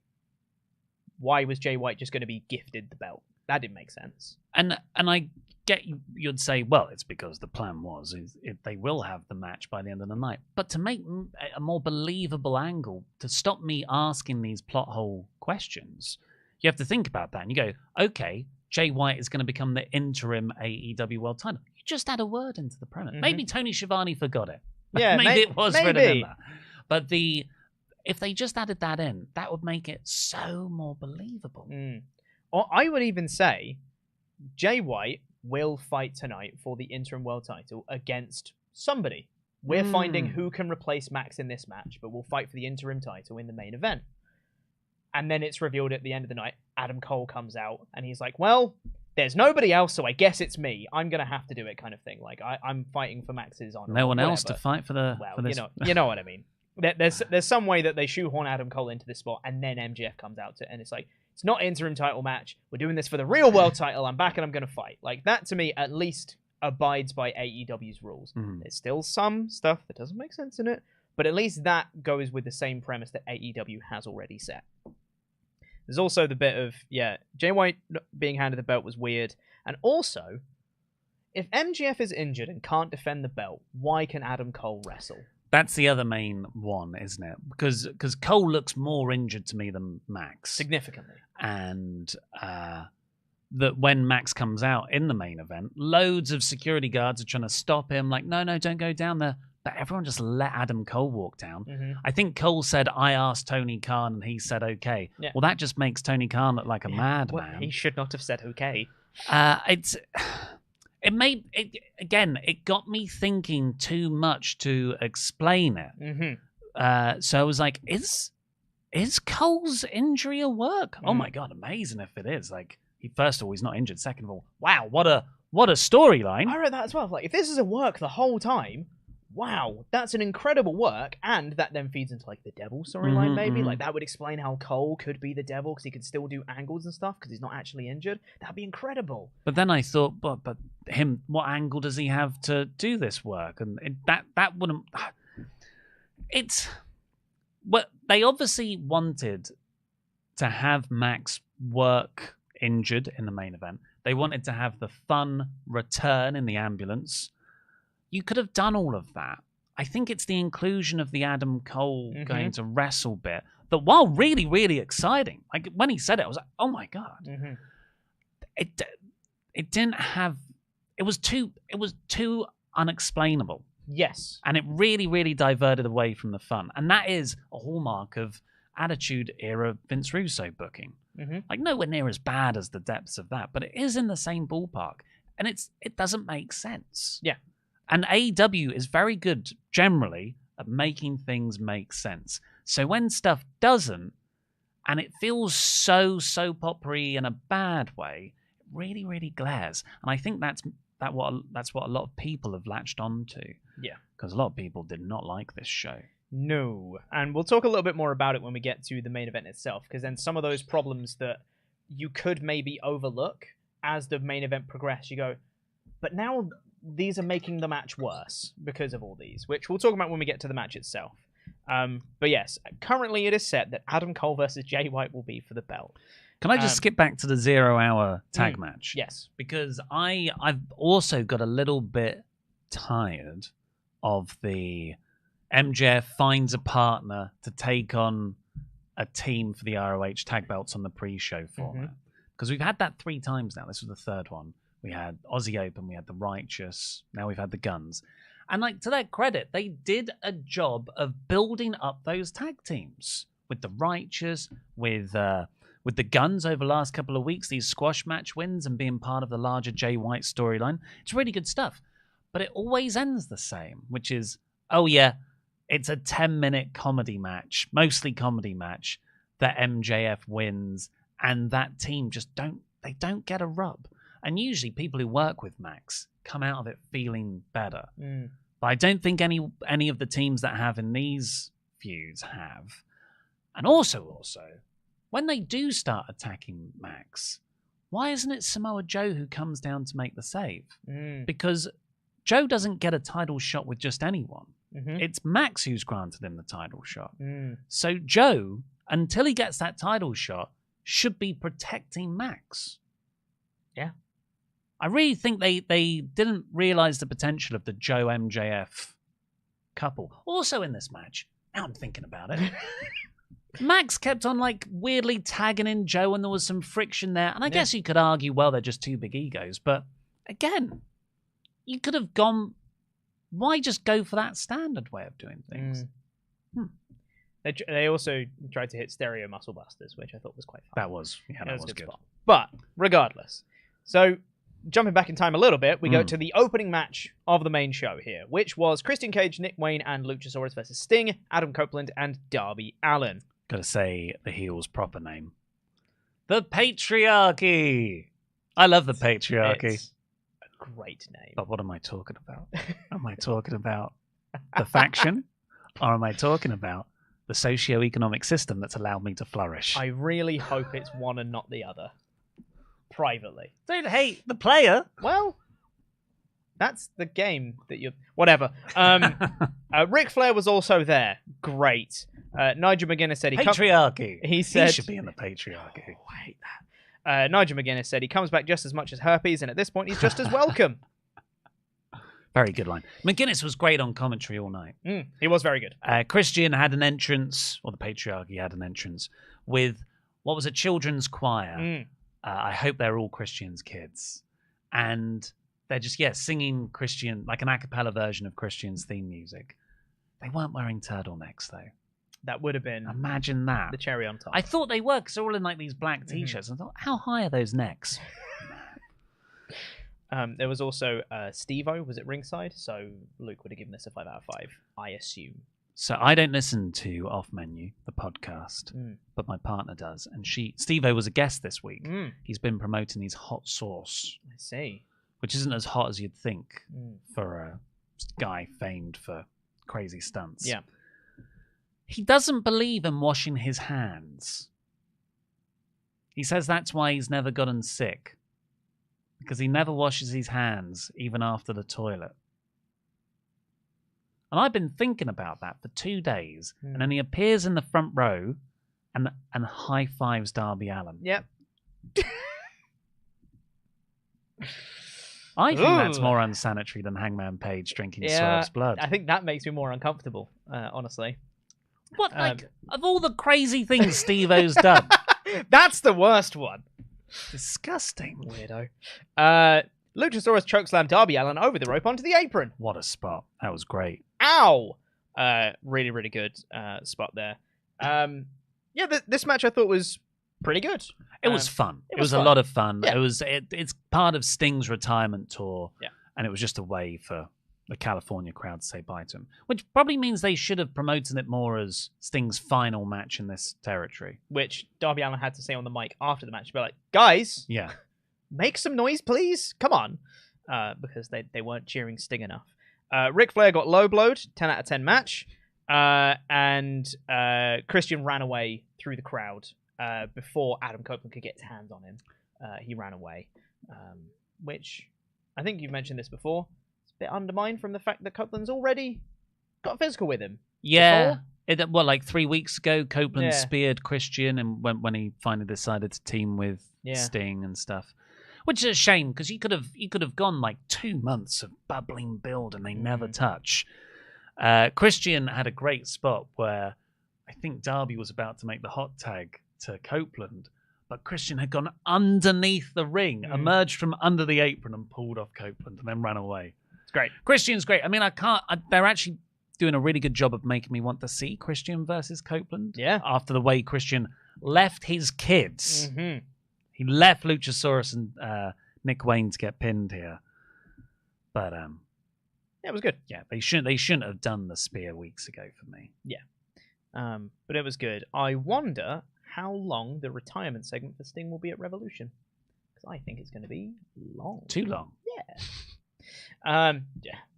Why was Jay White just going to be gifted the belt? That didn't make sense. And I get you'd say, well, it's because the plan was they will have the match by the end of the night. But to make a more believable angle, to stop me asking these plot hole questions, you have to think about that. And you go, okay, Jay White is going to become the interim AEW World Title. You just add a word into the premise. Maybe Tony Schiavone forgot it. Yeah, maybe it was written in there. But if they just added that in, that would make it so more believable. Or I would even say Jay White will fight tonight for the interim world title against somebody. We're finding who can replace Max in this match, but we'll fight for the interim title in the main event. And then it's revealed at the end of the night, Adam Cole comes out and he's like, well, there's nobody else, so I guess it's me. I'm going to have to do it, kind of thing. Like, I'm fighting for Max's honor. No one else to fight for the... Well, for this. You know what I mean. There's some way that they shoehorn Adam Cole into this spot, and then MJF comes out and it's like, it's not an interim title match. We're doing this for the real world title. I'm back and I'm going to fight. Like, that to me at least abides by AEW's rules. There's still some stuff that doesn't make sense in it, but at least that goes with the same premise that AEW has already set. There's also the bit of, Jay White being handed the belt was weird. And also, if MJF is injured and can't defend the belt, why can Adam Cole wrestle? That's the other main one, isn't it? Because Cole looks more injured to me than Max. Significantly. And that when Max comes out in the main event, loads of security guards are trying to stop him. Like, no, don't go down there. But everyone just let Adam Cole walk down. I think Cole said, I asked Tony Khan, and he said okay. Yeah. Well, that just makes Tony Khan look like a madman. Well, he should not have said okay. It got me thinking too much to explain it. So I was like, is Cole's injury a work? Oh my God, amazing if it is. Like, first of all, he's not injured. Second of all, wow, what a storyline. I read that as well. Like, if this is a work the whole time, wow, that's an incredible work, and that then feeds into like the devil storyline, maybe. Like, that would explain how Cole could be the devil because he could still do angles and stuff because he's not actually injured. That'd be incredible. But then I thought, but him, what angle does he have to do this work? And that wouldn't. It's well, they obviously wanted to have Max work injured in the main event. They wanted to have the fun return in the ambulance. You could have done all of that. I think it's the inclusion of the Adam Cole going to wrestle bit that, while really, really exciting, like when he said it, I was like, oh my God. It didn't have, it was too unexplainable. Yes. And it really, really diverted away from the fun. And that is a hallmark of Attitude Era Vince Russo booking. Like, nowhere near as bad as the depths of that, but it is in the same ballpark. And it doesn't make sense. Yeah. And AEW is very good, generally, at making things make sense. So when stuff doesn't, and it feels so potpourri in a bad way, it really, really glares. And I think that's what a lot of people have latched onto. Yeah. Because a lot of people did not like this show. No. And we'll talk a little bit more about it when we get to the main event itself, because then some of those problems that you could maybe overlook as the main event progressed, you go, but now these are making the match worse because of all these, which we'll talk about when we get to the match itself. But yes, currently it is set that Adam Cole versus Jay White will be for the belt. Can I just skip back to the 0 hour tag match? Yes. Because I've also got a little bit tired of the MJF finds a partner to take on a team for the ROH tag belts on the pre-show format. Because we've had that 3 times now. This was the 3rd one. We had Aussie Open, we had the Righteous, now we've had the Guns. And like, to their credit, they did a job of building up those tag teams with the Righteous, with the Guns over the last couple of weeks, these squash match wins and being part of the larger Jay White storyline. It's really good stuff. But it always ends the same, which is, oh yeah, it's a 10-minute comedy match, mostly comedy match, that MJF wins, and that team just don't get a rub. And usually people who work with Max come out of it feeling better. But I don't think any of the teams that have in these feuds have. And also, when they do start attacking Max, why isn't it Samoa Joe who comes down to make the save? Because Joe doesn't get a title shot with just anyone. It's Max who's granted him the title shot. So Joe, until he gets that title shot, should be protecting Max. Yeah. I really think they didn't realize the potential of the Joe MJF couple. Also in this match, now I'm thinking about it, Max kept on like weirdly tagging in Joe and there was some friction there. And I guess you could argue, well, they're just 2 big egos. But again, you could have gone, why just go for that standard way of doing things? They also tried to hit stereo muscle busters, which I thought was quite fun. That was good. Spot. But regardless, so jumping back in time a little bit, we go to the opening match of the main show here, which was Christian Cage, Nick Wayne, and Luchasaurus versus Sting, Adam Copeland, and Darby Allin. Gotta say the heel's proper name. The Patriarchy! I love the Patriarchy. It's a great name. But what am I talking about? Am I talking about the faction? Or am I talking about the socio-economic system that's allowed me to flourish? I really hope it's one and not the other. Privately. Don't hate the player. Well, that's the game that you... Whatever. Ric Flair was also there. Great. Nigel McGuinness said... Patriarchy. He said... He should be in the Patriarchy. Oh, I hate that. Nigel McGuinness said he comes back just as much as herpes, and at this point he's just as welcome. Very good line. McGuinness was great on commentary all night. He was very good. Christian had an entrance, or the Patriarchy had an entrance, with what was a children's choir. I hope they're all Christian's kids. And they're just, singing Christian, like an a cappella version of Christian's theme music. They weren't wearing turtlenecks, though. That would have been... Imagine that. The cherry on top. I thought they were, because they're all in like these black T-shirts. I thought, how high are those necks? There was also Steve-O was at ringside, so Luke would have given this a 5 out of 5, I assume. So I don't listen to Off Menu, the podcast, but my partner does. And Steve-O was a guest this week. He's been promoting his hot sauce. I see. Which isn't as hot as you'd think for a guy famed for crazy stunts. Yeah. He doesn't believe in washing his hands. He says that's why he's never gotten sick. Because he never washes his hands, even after the toilet. And I've been thinking about that for 2 days. And then he appears in the front row and high-fives Darby Allin. Yep. I think that's more unsanitary than Hangman Page drinking Swerve's blood. I think that makes me more uncomfortable, honestly. What, of all the crazy things Steve-O's done? That's the worst one. Disgusting. Weirdo. Luchasaurus chokeslammed Darby Allin over the rope onto the apron. What a spot. That was great. Ow! Really, really good spot there. This match I thought was pretty good. It was fun. It was a lot of fun. Yeah. It's part of Sting's retirement tour. Yeah. And it was just a way for the California crowd to say bye to him. Which probably means they should have promoted it more as Sting's final match in this territory. Which Darby Allin had to say on the mic after the match. To be like, guys, make some noise, please. Come on. Because they weren't cheering Sting enough. Ric Flair got low blowed. 10 out of 10 match. And Christian ran away through the crowd before Adam Copeland could get his hands on him. He ran away, which I think you've mentioned this before. It's a bit undermined from the fact that Copeland's already got physical with him. Yeah. Like 3 weeks ago, Copeland speared Christian, and when he finally decided to team with Sting and stuff, which is a shame because he could have gone like 2 months of bubbling build and they never touch. Christian had a great spot where I think Darby was about to make the hot tag to Copeland, but Christian had gone underneath the ring, emerged from under the apron and pulled off Copeland and then ran away. It's great. Christian's great. I mean, they're actually doing a really good job of making me want to see Christian versus Copeland. Yeah. After the way Christian left his kids. Mm-hmm. He left Luchasaurus and Nick Wayne to get pinned here. But it was good. Yeah, they shouldn't have done the spear weeks ago for me. Yeah. But it was good. I wonder how long the retirement segment for Sting will be at Revolution. Because I think it's going to be long. Too long. Yeah.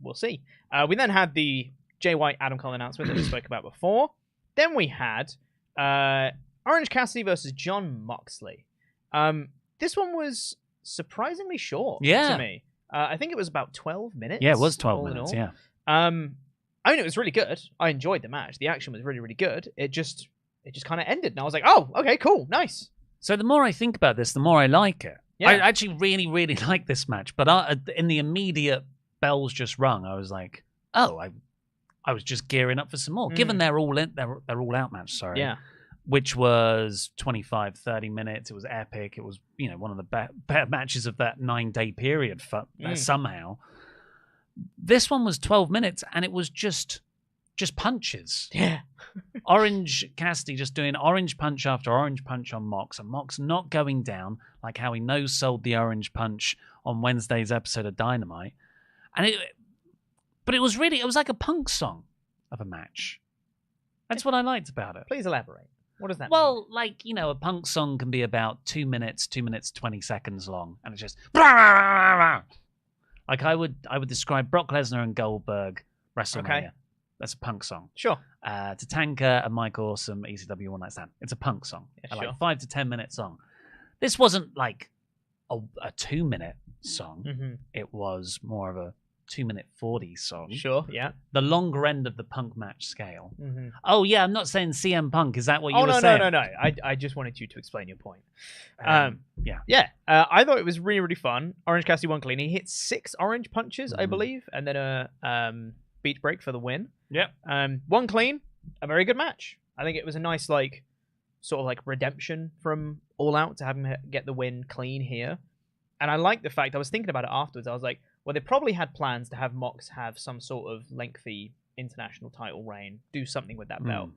We'll see. We then had the Jay White Adam Cole announcement that we spoke about before. Then we had Orange Cassidy versus John Moxley. This one was surprisingly short to me. I think it was about 12 minutes. Yeah, it was 12 minutes, yeah. I mean, it was really good. I enjoyed the match. The action was really, really good. It just kind of ended, and I was like, oh, okay, cool, nice. So the more I think about this, the more I like it. Yeah. I actually really, really like this match, but in the immediate bells just rung, I was like, oh, I was just gearing up for some more. Given they're all out match, sorry. Yeah. Which was 25, 30 minutes. It was epic. It was, one of the better matches of that 9-day period somehow. This one was 12 minutes, and it was just punches. Yeah. Orange Cassidy just doing orange punch after orange punch on Mox, and Mox not going down like how he no-sold the orange punch on Wednesday's episode of Dynamite. But it was like a punk song of a match. That's what I liked about it. Please elaborate. What does that mean? Well, a punk song can be about 2 minutes, 20 seconds long, and it's just like I would describe Brock Lesnar and Goldberg WrestleMania. Okay. That's a punk song. Sure. Tatanka and Mike Awesome, ECW One Night Stand. It's a punk song. Yeah, sure. Like 5 to 10 minute song. This wasn't like a 2-minute song. Mm-hmm. It was more of a 2-minute 40 song. Sure, yeah. The longer end of the punk match scale. Mm-hmm. Oh, yeah, I'm not saying CM Punk. Is that what you were saying? No. I just wanted you to explain your point. Yeah. I thought it was really, really fun. Orange Cassidy won clean. He hit 6 orange punches, I believe, and then a beach break for the win. Yeah. One clean. A very good match. I think it was a nice, sort of redemption from All Out to have him get the win clean here. And I like the fact, I was thinking about it afterwards, I was like, well, they probably had plans to have Mox have some sort of lengthy international title reign, do something with that belt.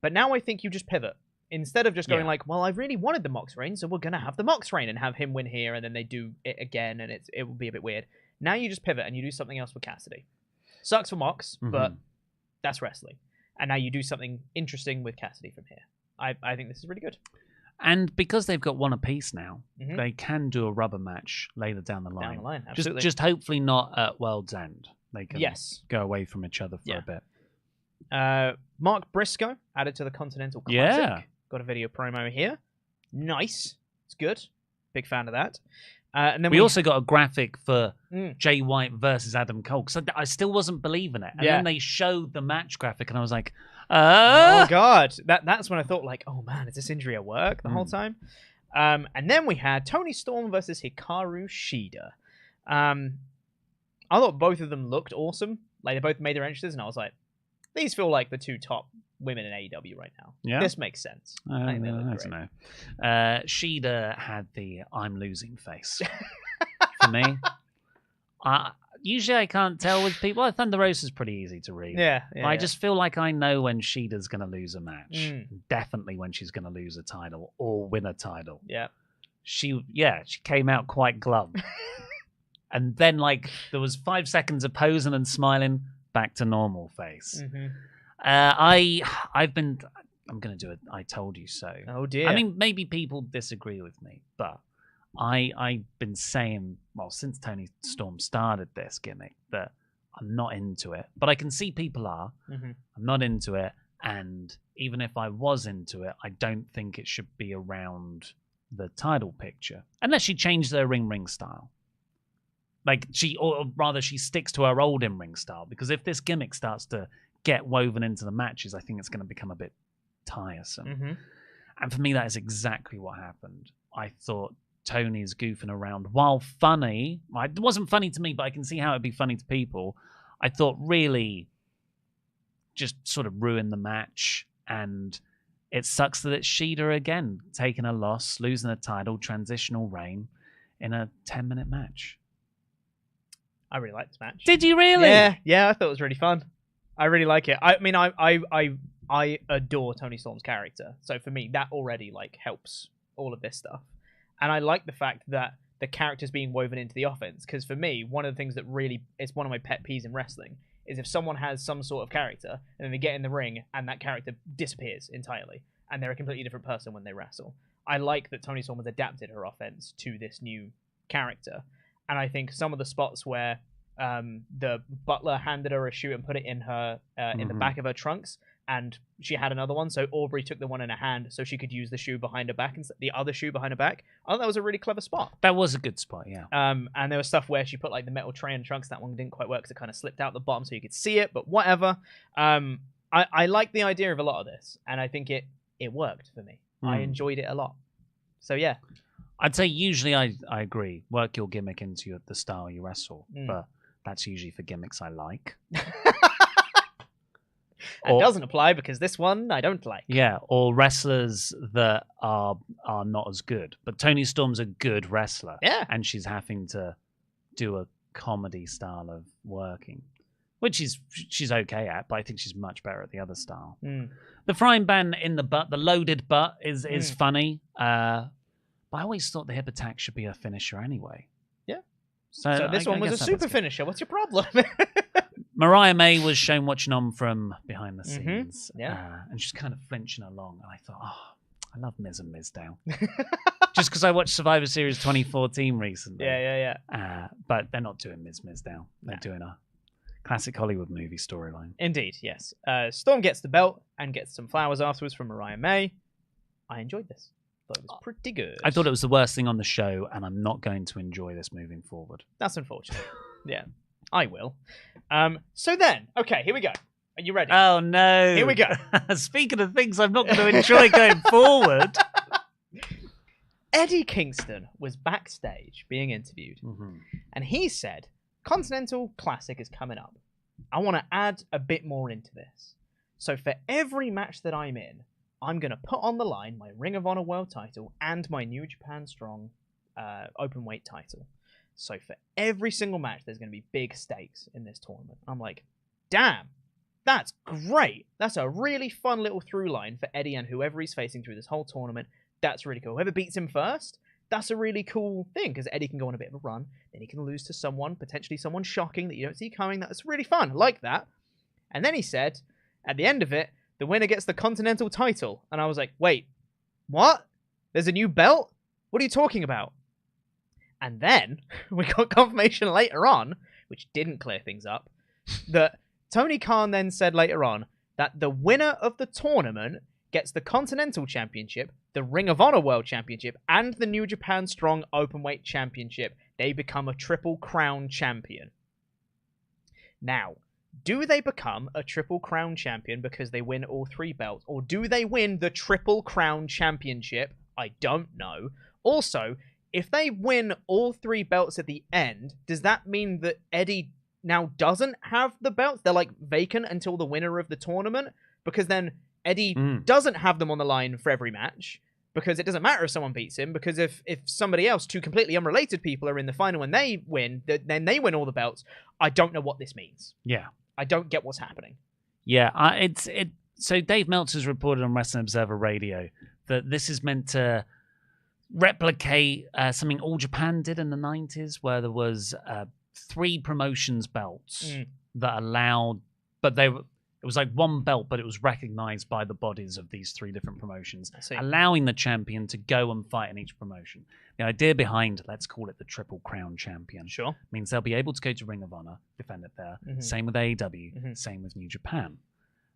But now I think you just pivot. Instead of just going well, I really wanted the Mox reign, so we're going to have the Mox reign and have him win here, and then they do it again, and it will be a bit weird. Now you just pivot and you do something else with Cassidy. Sucks for Mox, but that's wrestling. And now you do something interesting with Cassidy from here. I think this is really good. And because they've got one apiece now, they can do a rubber match later down the line. Absolutely. Just hopefully not at World's End. They can go away from each other for a bit. Mark Briscoe added to the Continental Classic. Yeah. Got a video promo here. Nice. It's good. Big fan of that. And then we also got a graphic for Jay White versus Adam Cole. Because I still wasn't believing it. And then they showed the match graphic, and I was like, oh, God. That's when I thought, oh, man, is this injury at work the whole time? And then we had Toni Storm versus Hikaru Shida. I thought both of them looked awesome. They both made their entrances, and I was like, these feel like the 2 top women in AEW right now. Yeah. This makes sense. I think they look great. I don't know. Shida had the I'm losing face for me. Usually I can't tell with people. Thunder Rosa's pretty easy to read. Yeah. I just feel like I know when Shida's going to lose a match. Definitely when she's going to lose a title or win a title. Yeah. She came out quite glum. And then there was 5 seconds of posing and smiling, back to normal face. I'm going to do it. I told you so. Oh dear. I mean, maybe people disagree with me, but I've been saying, since Toni Storm started this gimmick, that I'm not into it. But I can see people are. Mm-hmm. I'm not into it. And even if I was into it, I don't think it should be around the title picture. Unless she changed her ring style. Like, or rather, she sticks to her old in-ring style. Because if this gimmick starts to get woven into the matches, I think it's going to become a bit tiresome. Mm-hmm. And for me, that is exactly what happened. I thought Tony's goofing around, while funny, it wasn't funny to me, but I can see how it'd be funny to people. I thought really just sort of ruined the match. And it sucks that it's Shida again, taking a loss, losing a title, transitional reign in a 10-minute match. I really liked this match. Did you really? Yeah, I thought it was really fun. I really like it. I mean, I adore Toni Storm's character. So for me, that already like helps all of this stuff. And I like the fact that the character's being woven into the offense. Because for me, one of the things that really is one of my pet peeves in wrestling is if someone has some sort of character and then they get in the ring and that character disappears entirely and they're a completely different person when they wrestle. I like that Toni Storm has adapted her offense to this new character. And I think some of the spots where the butler handed her a shoe and put it in her in the back of her trunks, and she had another one, so Aubrey took the one in her hand so she could use the shoe behind her back and the other shoe behind her back. I thought that was a really clever spot. That was a good spot, yeah. And there was stuff where she put like the metal tray in trunks. That one didn't quite work because it kind of slipped out the bottom so you could see it, but whatever. I like the idea of a lot of this, and I think it worked for me. I enjoyed it a lot. So yeah. I'd say usually I agree. Work your gimmick into the style you wrestle, but that's usually for gimmicks I like. It doesn't apply because this one I don't like. Yeah, or wrestlers that are not as good. But Toni Storm's a good wrestler. Yeah. And she's having to do a comedy style of working, which she's okay at, but I think she's much better at the other style. The frying pan in the butt, the loaded butt is funny. But I always thought the hip attack should be a finisher anyway. Yeah. So this one was a super finisher. What's your problem? Mariah May was shown watching on from behind the scenes. Yeah. And she's kind of flinching along. And I thought, I love Miz and Mizdow. Just because I watched Survivor Series 2014 recently. Yeah. But they're not doing Mizdow. They're doing a classic Hollywood movie storyline. Indeed, yes. Storm gets the belt and gets some flowers afterwards from Mariah May. I enjoyed this. It was pretty good. I thought it was the worst thing on the show, and I'm not going to enjoy this moving forward. That's unfortunate. Yeah, I will. So then, okay, here we go. Are you ready? Oh, no. Here we go. Speaking of things I'm not going to enjoy going forward. Eddie Kingston was backstage being interviewed, and he said, Continental Classic is coming up. I want to add a bit more into this. So for every match that I'm in, I'm going to put on the line my Ring of Honor World title and my New Japan Strong Openweight title. So for every single match, there's going to be big stakes in this tournament. I'm like, damn, that's great. That's a really fun little through line for Eddie and whoever he's facing through this whole tournament. That's really cool. Whoever beats him first, that's a really cool thing because Eddie can go on a bit of a run. Then he can lose to someone, potentially someone shocking that you don't see coming. That's really fun. I like that. And then he said, at the end of it, the winner gets the Continental title. And I was like, wait, what? There's a new belt? What are you talking about? And then we got confirmation later on, which didn't clear things up, that Tony Khan then said later on that the winner of the tournament gets the Continental Championship, the Ring of Honor World Championship, and the New Japan Strong Openweight Championship. They become a Triple Crown champion. Now, do they become a Triple Crown champion because they win all three belts? Or do they win the Triple Crown Championship? I don't know. Also, if they win all three belts at the end, does that mean that Eddie now doesn't have the belts? They're like vacant until the winner of the tournament? Because then Eddie doesn't have them on the line for every match. Because it doesn't matter if someone beats him. Because if somebody else, two completely unrelated people, are in the final and they win, then they win all the belts. I don't know what this means. Yeah. I don't get what's happening. Yeah, so Dave Meltzer's reported on Wrestling Observer Radio that this is meant to replicate something All Japan did in the 90s, where there was 3 promotions belts that allowed, but It was like one belt, but it was recognized by the bodies of these 3 different promotions, I see. allowing the champion to go and fight in each promotion. The idea behind, let's call it the Triple Crown Champion, Sure. means they'll be able to go to Ring of Honor, defend it there. Same with AEW, same with New Japan.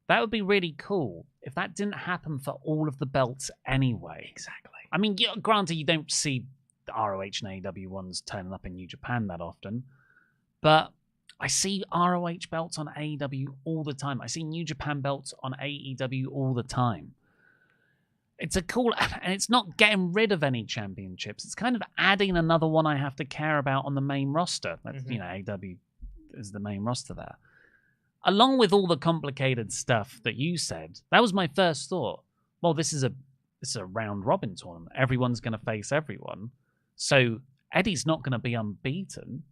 That would be really cool if that didn't happen for all of the belts anyway. Exactly. I mean, granted, you don't see the ROH and AEW ones turning up in New Japan that often, but I see ROH belts on AEW all the time. I see New Japan belts on AEW all the time. It's a cool, and it's not getting rid of any championships. It's kind of adding another one I have to care about on the main roster. That's, AEW is the main roster there. Along with all the complicated stuff that you said, that was my first thought. Well, this is a round robin tournament. Everyone's going to face everyone. So Eddie's not going to be unbeaten.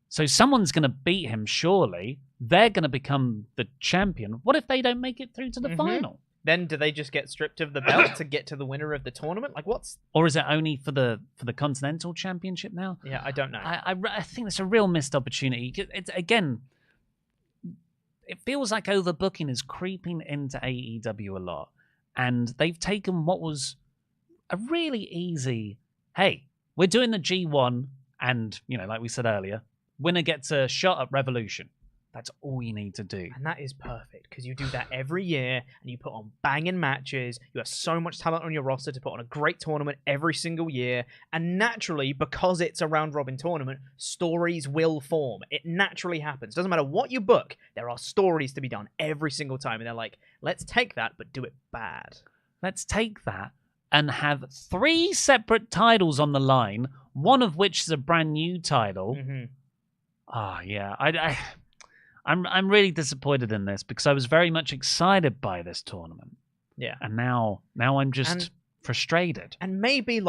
So someone's going to beat him, surely. They're going to become the champion. What if they don't make it through to the final? Then do they just get stripped of the belt to get to the winner of the tournament? Like, what's... Or is it only for the Continental Championship now? Yeah, I don't know. I think it's a real missed opportunity. Again, it feels like overbooking is creeping into AEW a lot. And they've taken what was a really easy, hey, we're doing the G1, and, like we said earlier, winner gets a shot at Revolution. That's all you need to do. And that is perfect, because you do that every year, and you put on banging matches. You have so much talent on your roster to put on a great tournament every single year. And naturally, because it's a round-robin tournament, stories will form. It naturally happens. Doesn't matter what you book, there are stories to be done every single time. And they're like, let's take that, but do it bad. Let's take that and have 3 separate titles on the line, one of which is a brand new title. Yeah. I'm really disappointed in this because I was very much excited by this tournament. Yeah. And now I'm just frustrated. And maybe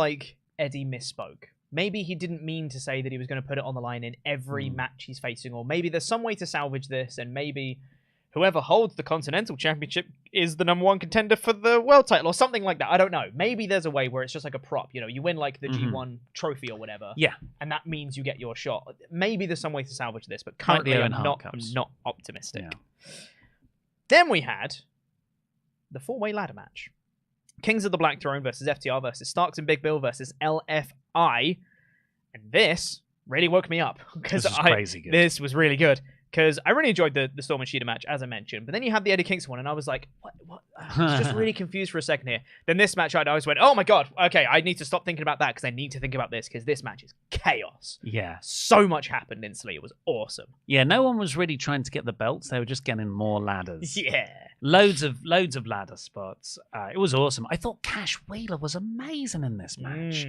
Eddie misspoke. Maybe he didn't mean to say that he was going to put it on the line in every match he's facing, or maybe there's some way to salvage this, and maybe whoever holds the Continental Championship is the #1 contender for the world title or something like that. I don't know. Maybe there's a way where it's just like a prop. You win the G1 trophy or whatever. Yeah. And that means you get your shot. Maybe there's some way to salvage this, but currently I'm not optimistic. Yeah. Then we had the 4-way ladder match. Kings of the Black Throne versus FTR versus Starks and Big Bill versus LFI. And this really woke me up. Because crazy good. This was really good. Because I really enjoyed the Storm and Sheeta match, as I mentioned. But then you had the Eddie Kingston one, and I was like, what? I was just really confused for a second here. Then this match, I always went, oh my god, okay, I need to stop thinking about that because I need to think about this because this match is chaos. Yeah. So much happened instantly. It was awesome. Yeah, no one was really trying to get the belts. They were just getting more ladders. Yeah. Loads of ladder spots. It was awesome. I thought Cash Wheeler was amazing in this match.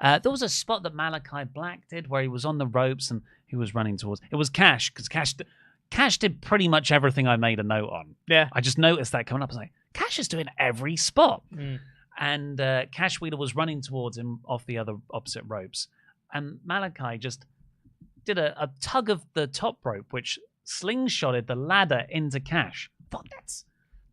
There was a spot that Malachi Black did where he was on the ropes and he was running towards... It was Cash, because Cash did pretty much everything I made a note on. Yeah. I just noticed that coming up. I was like, Cash is doing every spot. And Cash Wheeler was running towards him off the other opposite ropes. And Malachi just did a tug of the top rope, which slingshotted the ladder into Cash. I thought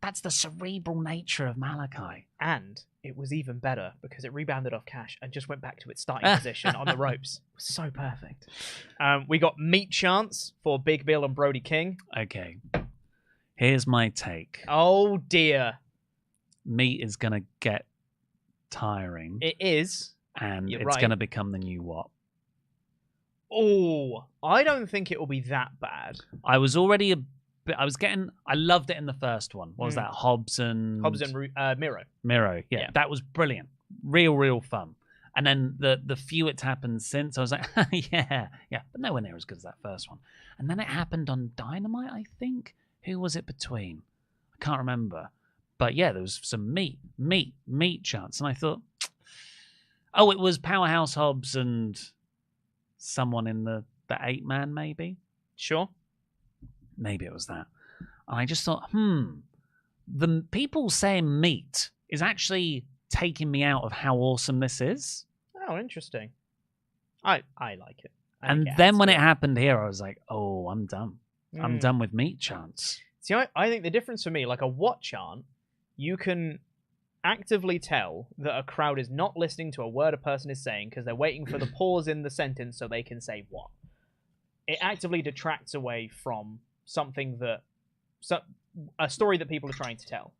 that's the cerebral nature of Malachi. And it was even better because it rebounded off Cash and just went back to its starting position on the ropes. It was so perfect. We got meat chance for Big Bill and Brody King. Okay. Here's my take. Oh, dear. Meat is going to get tiring. It is. And it's going to become the new what? Oh, I don't think it will be that bad. I loved it in the first one. What was that? Hobbs and Miro. Miro, yeah. That was brilliant. Real fun. And then the few it's happened since, I was like, yeah, but nowhere near as good as that first one. And then it happened on Dynamite, I think. Who was it between? I can't remember. But yeah, there was some meat chance. And I thought, oh, it was Powerhouse Hobbs and someone in the 8-man, maybe? Sure. Maybe it was that. And I just thought, the people saying meat is actually taking me out of how awesome this is. Oh, interesting. I like it. And then when it happened here, I was like, oh, I'm done. I'm done with meat chants. See, I think the difference for me, like a what chant, you can actively tell that a crowd is not listening to a word a person is saying because they're waiting for the pause in the sentence so they can say what. It actively detracts away from something that a story that people are trying to tell.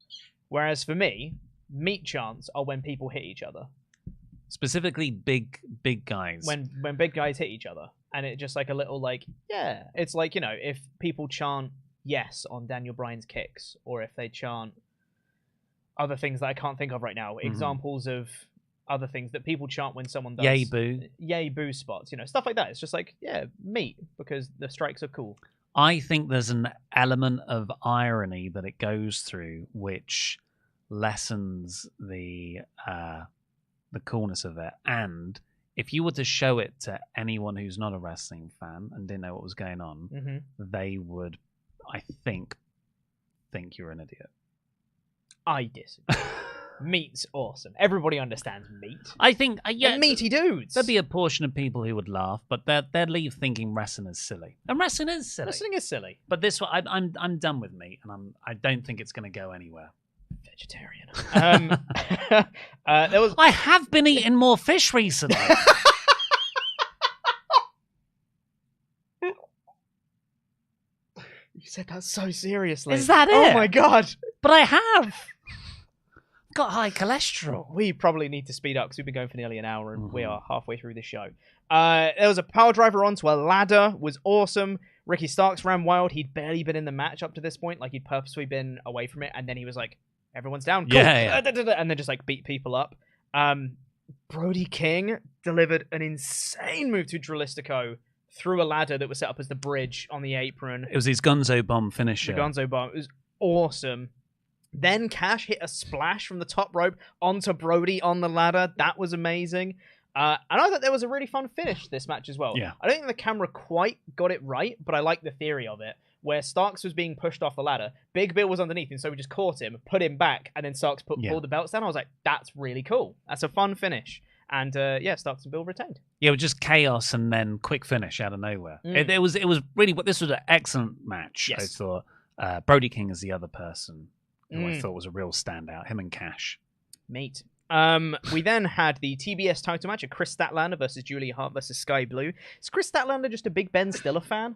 Whereas for me, meat chants are when people hit each other. Specifically big guys. When big guys hit each other. And it's just like a little like, yeah. It's like, you know, if people chant yes on Daniel Bryan's kicks, or if they chant other things that I can't think of right now. Examples of other things that people chant when someone does yay boo spots, you know, stuff like that. It's just like, yeah, meat, because the strikes are cool. I think there's an element of irony that it goes through which lessens the coolness of it. And if you were to show it to anyone who's not a wrestling fan and didn't know what was going on, they would, I think you're an idiot. I disagree. Meat's awesome. Everybody understands meat. I think, yeah, and meaty dudes. There'd be a portion of people who would laugh, but they'd leave thinking wrestling is silly. And wrestling is silly. Wrestling is silly. But this one, I'm done with meat, and I don't think it's going to go anywhere. Vegetarian. There was. I have been eating more fish recently. You said that so seriously. Is that it? Oh my god! But I have. Got high cholesterol. We probably need to speed up because we've been going for nearly an hour and we are halfway through the show. There was a power driver onto a ladder. Was awesome. Ricky Starks ran wild. He'd barely been in the match up to this point. Like, he'd purposely been away from it. And then he was like, everyone's down. Cool. Yeah. And then just like beat people up. Brody King delivered an insane move to Dralistico through a ladder that was set up as the bridge on the apron. It was his Gonzo Bomb finisher. The Gonzo Bomb. It was awesome. Then Cash hit a splash from the top rope onto Brody on the ladder. That was amazing. And I thought there was a really fun finish to this match as well. Yeah. I don't think the camera quite got it right, but I like the theory of it, where Starks was being pushed off the ladder. Big Bill was underneath him, so we just caught him, put him back, and then Starks pulled the belts down. I was like, that's really cool. That's a fun finish. And Starks and Bill retained. Yeah, it was just chaos and then quick finish out of nowhere. It was really, this was an excellent match. Yes. I thought Brody King is the other person who I thought was a real standout. Him and Cash. Mate. We then had the TBS title match of Chris Statlander versus Julia Hart versus Sky Blue. Is Chris Statlander just a big Ben Stiller fan?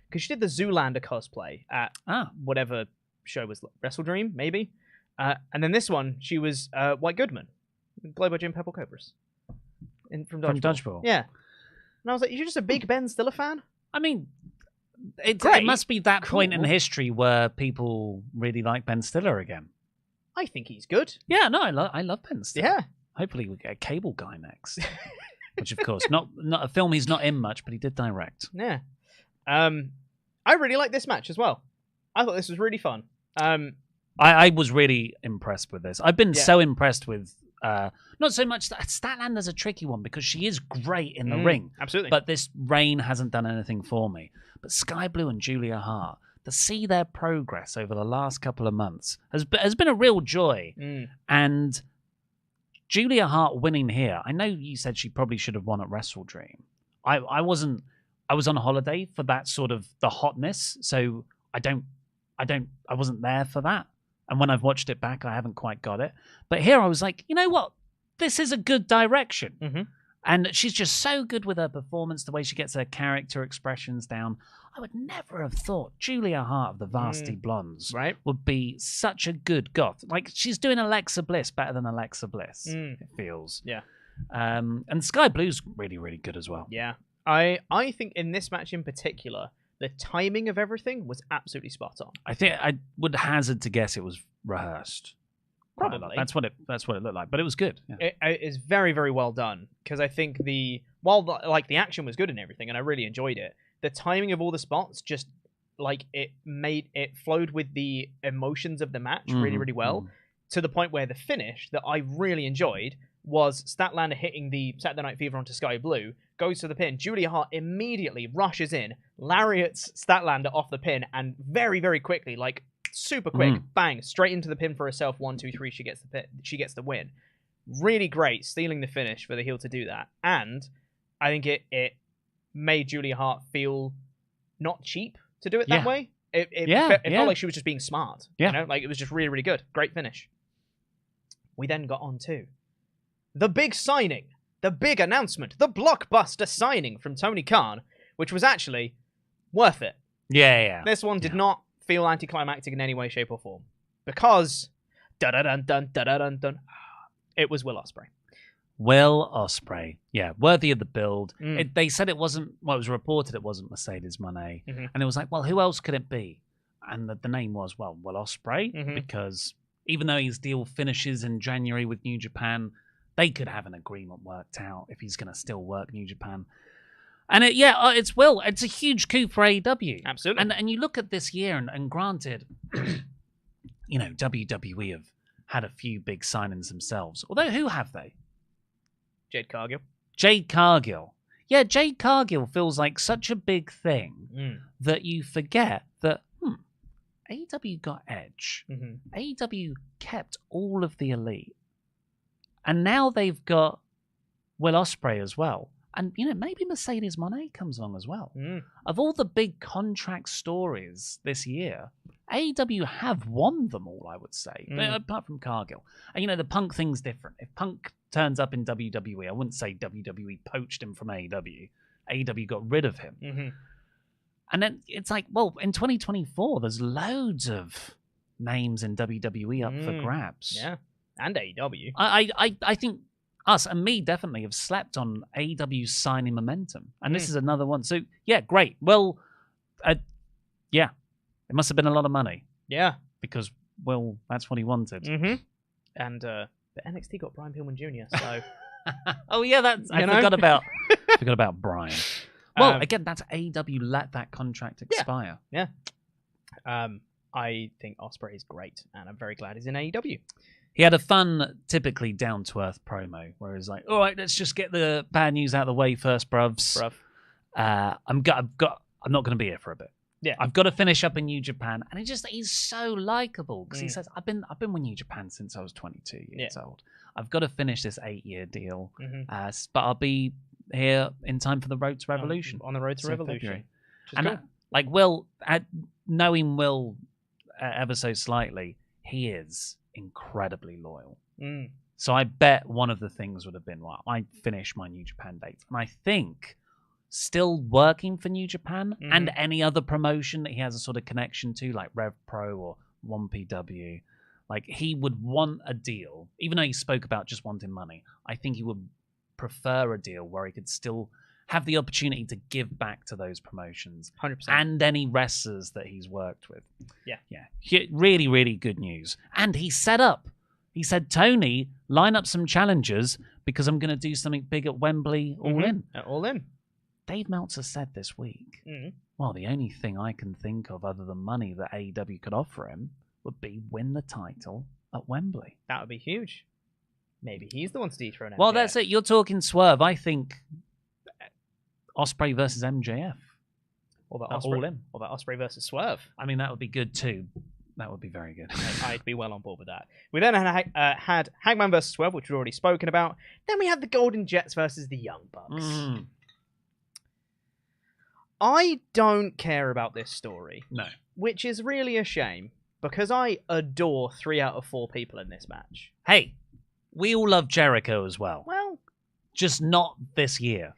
Because she did the Zoolander cosplay at whatever show was Wrestle Dream, maybe. And then this one, she was White Goodman, played by Jim Pepple Cobras. From Dodgeball. Yeah. And I was like, you're just a big Ben Stiller fan? I mean, it must be that point in history where people really like Ben Stiller again. I think he's good. Yeah, no, I love Ben Stiller. Yeah. Hopefully we get a Cable Guy next. Which, of course, not a film he's not in much, but he did direct. Yeah. I really like this match as well. I thought this was really fun. I was really impressed with this. I've been so impressed with... not so much that Statlander's a tricky one because she is great in the ring. Absolutely. But this reign hasn't done anything for me. But Sky Blue and Julia Hart, to see their progress over the last couple of months has been a real joy. And Julia Hart winning here, I know you said she probably should have won at Wrestle Dream. I was on holiday for that sort of the hotness, so I wasn't there for that. And when I've watched it back, I haven't quite got it. But here I was like, you know what? This is a good direction. And she's just so good with her performance, the way she gets her character expressions down. I would never have thought Julia Hart of the Varsity Blondes would be such a good goth. Like, she's doing Alexa Bliss better than Alexa Bliss, it feels. Yeah. And Sky Blue's really, really good as well. Yeah. I think in this match in particular, the timing of everything was absolutely spot on. I think I would hazard to guess it was rehearsed. Probably. That's what it looked like, but it was good. Yeah. It is very, very well done, because I think while the action was good and everything, and I really enjoyed it, the timing of all the spots just like it flowed with the emotions of the match really, really well, to the point where the finish that I really enjoyed was Statlander hitting the Saturday Night Fever onto Sky Blue, goes to the pin. Julia Hart immediately rushes in, lariats Statlander off the pin, and very, very quickly, like super quick, bang, straight into the pin for herself. 1, 2, 3, she gets the pin. She gets the win. Really great, stealing the finish for the heel to do that. And I think it made Julia Hart feel not cheap to do it that way. It felt like she was just being smart. Yeah. You know? Like, it was just really, really good. Great finish. We then got on to the big signing, the big announcement, the blockbuster signing from Tony Khan, which was actually worth it. Yeah. This one did not feel anticlimactic in any way, shape, or form. Because dun, it was Will Ospreay. Will Ospreay, yeah, worthy of the build. They said it wasn't. Well, it was reported it wasn't Mercedes Moné, and it was like, well, who else could it be? And the name was, well, Will Ospreay, because even though his deal finishes in January with New Japan, they could have an agreement worked out if he's going to still work New Japan. And it's Will. It's a huge coup for AEW. Absolutely. And you look at this year, and granted, WWE have had a few big signings themselves. Although, who have they? Jade Cargill. Yeah, Jade Cargill feels like such a big thing that you forget that AEW got Edge. AEW kept all of the elite. And now they've got Will Ospreay as well. And, maybe Mercedes Moné comes along as well. Of all the big contract stories this year, AEW have won them all, I would say, apart from Cargill. And, the Punk thing's different. If Punk turns up in WWE, I wouldn't say WWE poached him from AEW. AEW got rid of him. And then it's like, well, in 2024, there's loads of names in WWE up for grabs. Yeah, and AEW. I think us and me definitely have slept on AEW's signing momentum. And this is another one. So, yeah, great. Well, yeah, it must have been a lot of money. Yeah. Because, well, that's what he wanted. And but NXT got Brian Pillman Jr., so... Oh, yeah, I forgot about Brian. Well, again, that's AEW let that contract expire. Yeah. I think Ospreay is great, and I'm very glad he's in AEW. He had a fun, typically down-to-earth promo, where he's like, all right, let's just get the bad news out of the way first, bruvs. I'm not going to be here for a bit. Yeah. I've got to finish up in New Japan. And he's so likable, because he says, I've been with New Japan since I was 22 years old. I've got to finish this 8-year deal, but I'll be here in time for the Road to Revolution. On the Road to Revolution. And cool. Will, knowing Will ever so slightly, he is incredibly loyal. So I bet one of the things would have been, well, I finish my New Japan date. And I think still working for New Japan and any other promotion that he has a sort of connection to, like Rev Pro or 1PW, like he would want a deal, even though he spoke about just wanting money. I think he would prefer a deal where he could still have the opportunity to give back to those promotions 100%. and any wrestlers that he's worked with. Yeah. Really, really good news. And he said, Tony, line up some challengers because I'm going to do something big at Wembley All In. All In. Dave Meltzer said this week, well, the only thing I can think of other than money that AEW could offer him would be win the title at Wembley. That would be huge. Maybe he's the one to dethrone MJF. Well, that's it. You're talking Swerve. I think Ospreay versus MJF. Or about Ospreay, All In. Or about Ospreay versus Swerve. I mean, that would be good too. That would be very good. I'd be well on board with that. We then had Hangman versus Swerve, which we've already spoken about. Then we had the Golden Jets versus the Young Bucks. I don't care about this story. No. Which is really a shame, because I adore 3 out of 4 people in this match. Hey, we all love Jericho as well. Well, just not this year.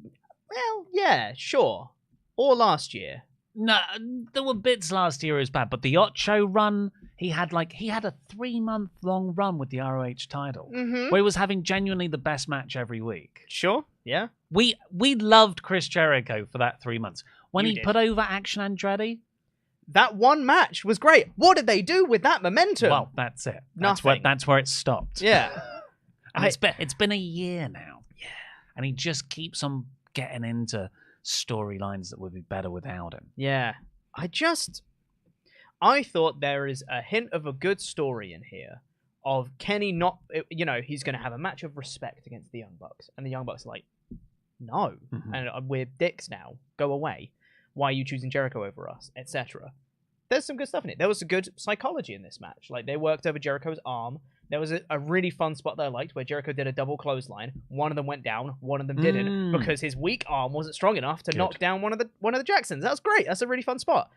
Well, yeah, sure. Or last year. No, there were bits last year as bad, but the Ocho run, he had a 3-month-long run with the ROH title, where he was having genuinely the best match every week. Sure, yeah. We loved Chris Jericho for that 3 months. When he put over Action Andretti, that one match was great. What did they do with that momentum? Well, that's it. Nothing. That's where it stopped. Yeah. And it's been a year now. Yeah. And he just keeps on getting into storylines that would be better without him. Yeah. I thought there is a hint of a good story in here of Kenny not, he's going to have a match of respect against the Young Bucks. And the Young Bucks are like, no. And we're dicks now. Go away. Why are you choosing Jericho over us? Etc. There's some good stuff in it. There was some good psychology in this match. Like, they worked over Jericho's arm. There was a really fun spot that I liked where Jericho did a double clothesline. One of them went down, one of them didn't, because his weak arm wasn't strong enough to knock down one of the Jacksons. That was great. That's a really fun spot.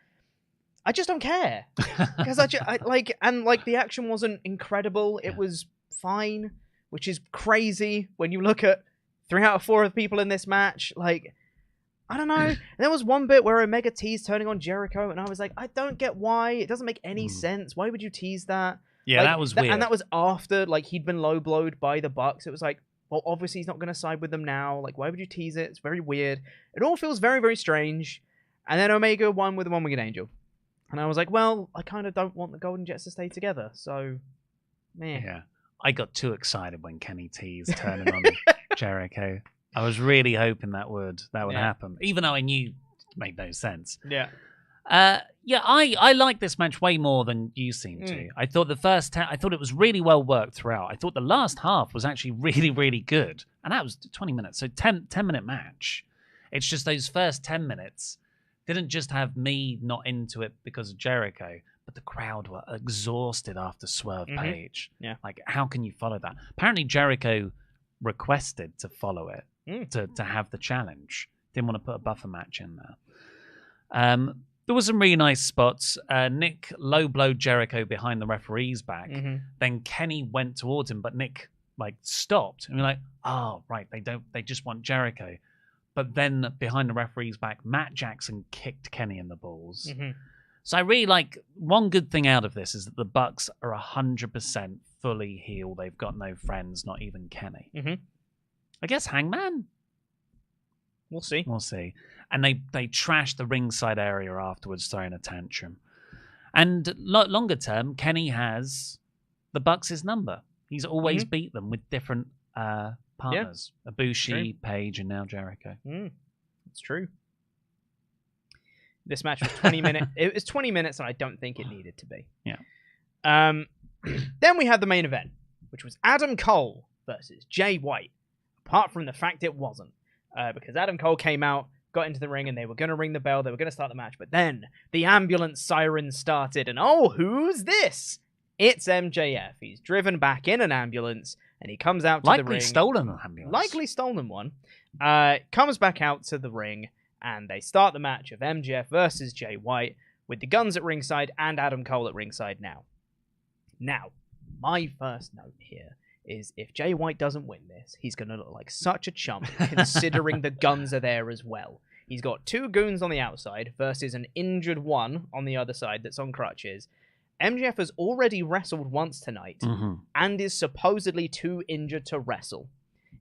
I just don't care, because the action wasn't incredible. It was fine, which is crazy when you look at 3 out of 4 of the people in this match. Like, I don't know. And there was one bit where Omega teased turning on Jericho, and I was like, I don't get why. It doesn't make any sense. Why would you tease that? Yeah, that was weird. And that was after he'd been low blowed by the Bucks. It was like, well, obviously he's not going to side with them now. Like, why would you tease it? It's very weird. It all feels very, very strange. And then Omega won with the One-Winged Angel. And I was like, well, I kind of don't want the Golden Jets to stay together. So, man. Yeah. I got too excited when Kenny teased turning on Jericho. I was really hoping that would happen, even though I knew it made no sense. Yeah. I like this match way more than you seem to. I thought I thought it was really well worked throughout. I thought the last half was actually really, really good. And that was 20 minutes, so 10-minute match. It's just those first 10 minutes didn't just have me not into it because of Jericho, but the crowd were exhausted after Swerve Page. Yeah. Like, how can you follow that? Apparently Jericho requested to follow it, to have the challenge. Didn't want to put a buffer match in there. There was some really nice spots. Nick low-blowed Jericho behind the referee's back. Then Kenny went towards him, but Nick stopped. And we're like, oh, right, they just want Jericho. But then behind the referee's back, Matt Jackson kicked Kenny in the balls. So I really like, one good thing out of this is that the Bucks are 100% fully heel. They've got no friends, not even Kenny. I guess Hangman? We'll see. We'll see. And they trashed the ringside area afterwards, throwing a tantrum. And longer term, Kenny has the Bucks' number. He's always beat them with different partners. Yeah. Ibushi, Page, and now Jericho. It's true. This match was 20 minutes. It was 20 minutes, and I don't think it needed to be. Yeah. Then we had the main event, which was Adam Cole versus Jay White. Apart from the fact it wasn't. Because Adam Cole came out, got into the ring, and they were going to ring the bell. They were going to start the match. But then the ambulance siren started, and oh, who's this? It's MJF. He's driven back in an ambulance, and he comes out to the ring. Likely stolen an ambulance. Likely stolen one. Comes back out to the ring, and they start the match of MJF versus Jay White with the Guns at ringside and Adam Cole at ringside now. Now, my first note here is if Jay White doesn't win this, he's going to look like such a chump, considering the Guns are there as well. He's got two goons on the outside versus an injured one on the other side that's on crutches. MJF has already wrestled once tonight and is supposedly too injured to wrestle.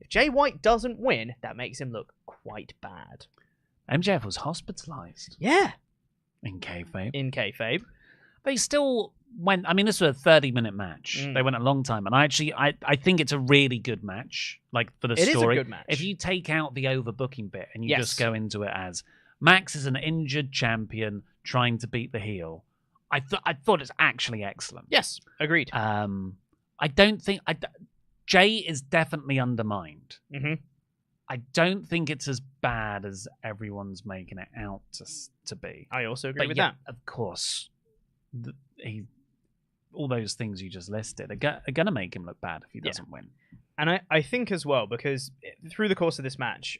If Jay White doesn't win, that makes him look quite bad. MJF was hospitalized. Yeah. In kayfabe. They still went... I mean, this was a 30-minute match. They went a long time. And I think it's a really good match, for the story. It is a good match. If you take out the overbooking bit and you just go into it as Max is an injured champion trying to beat the heel, I thought it's actually excellent. Yes, agreed. I don't think... Jay is definitely undermined. I don't think it's as bad as everyone's making it out to be. I also agree with that. Of course, all those things you just listed are going to make him look bad if he doesn't win. And I think as well, because through the course of this match,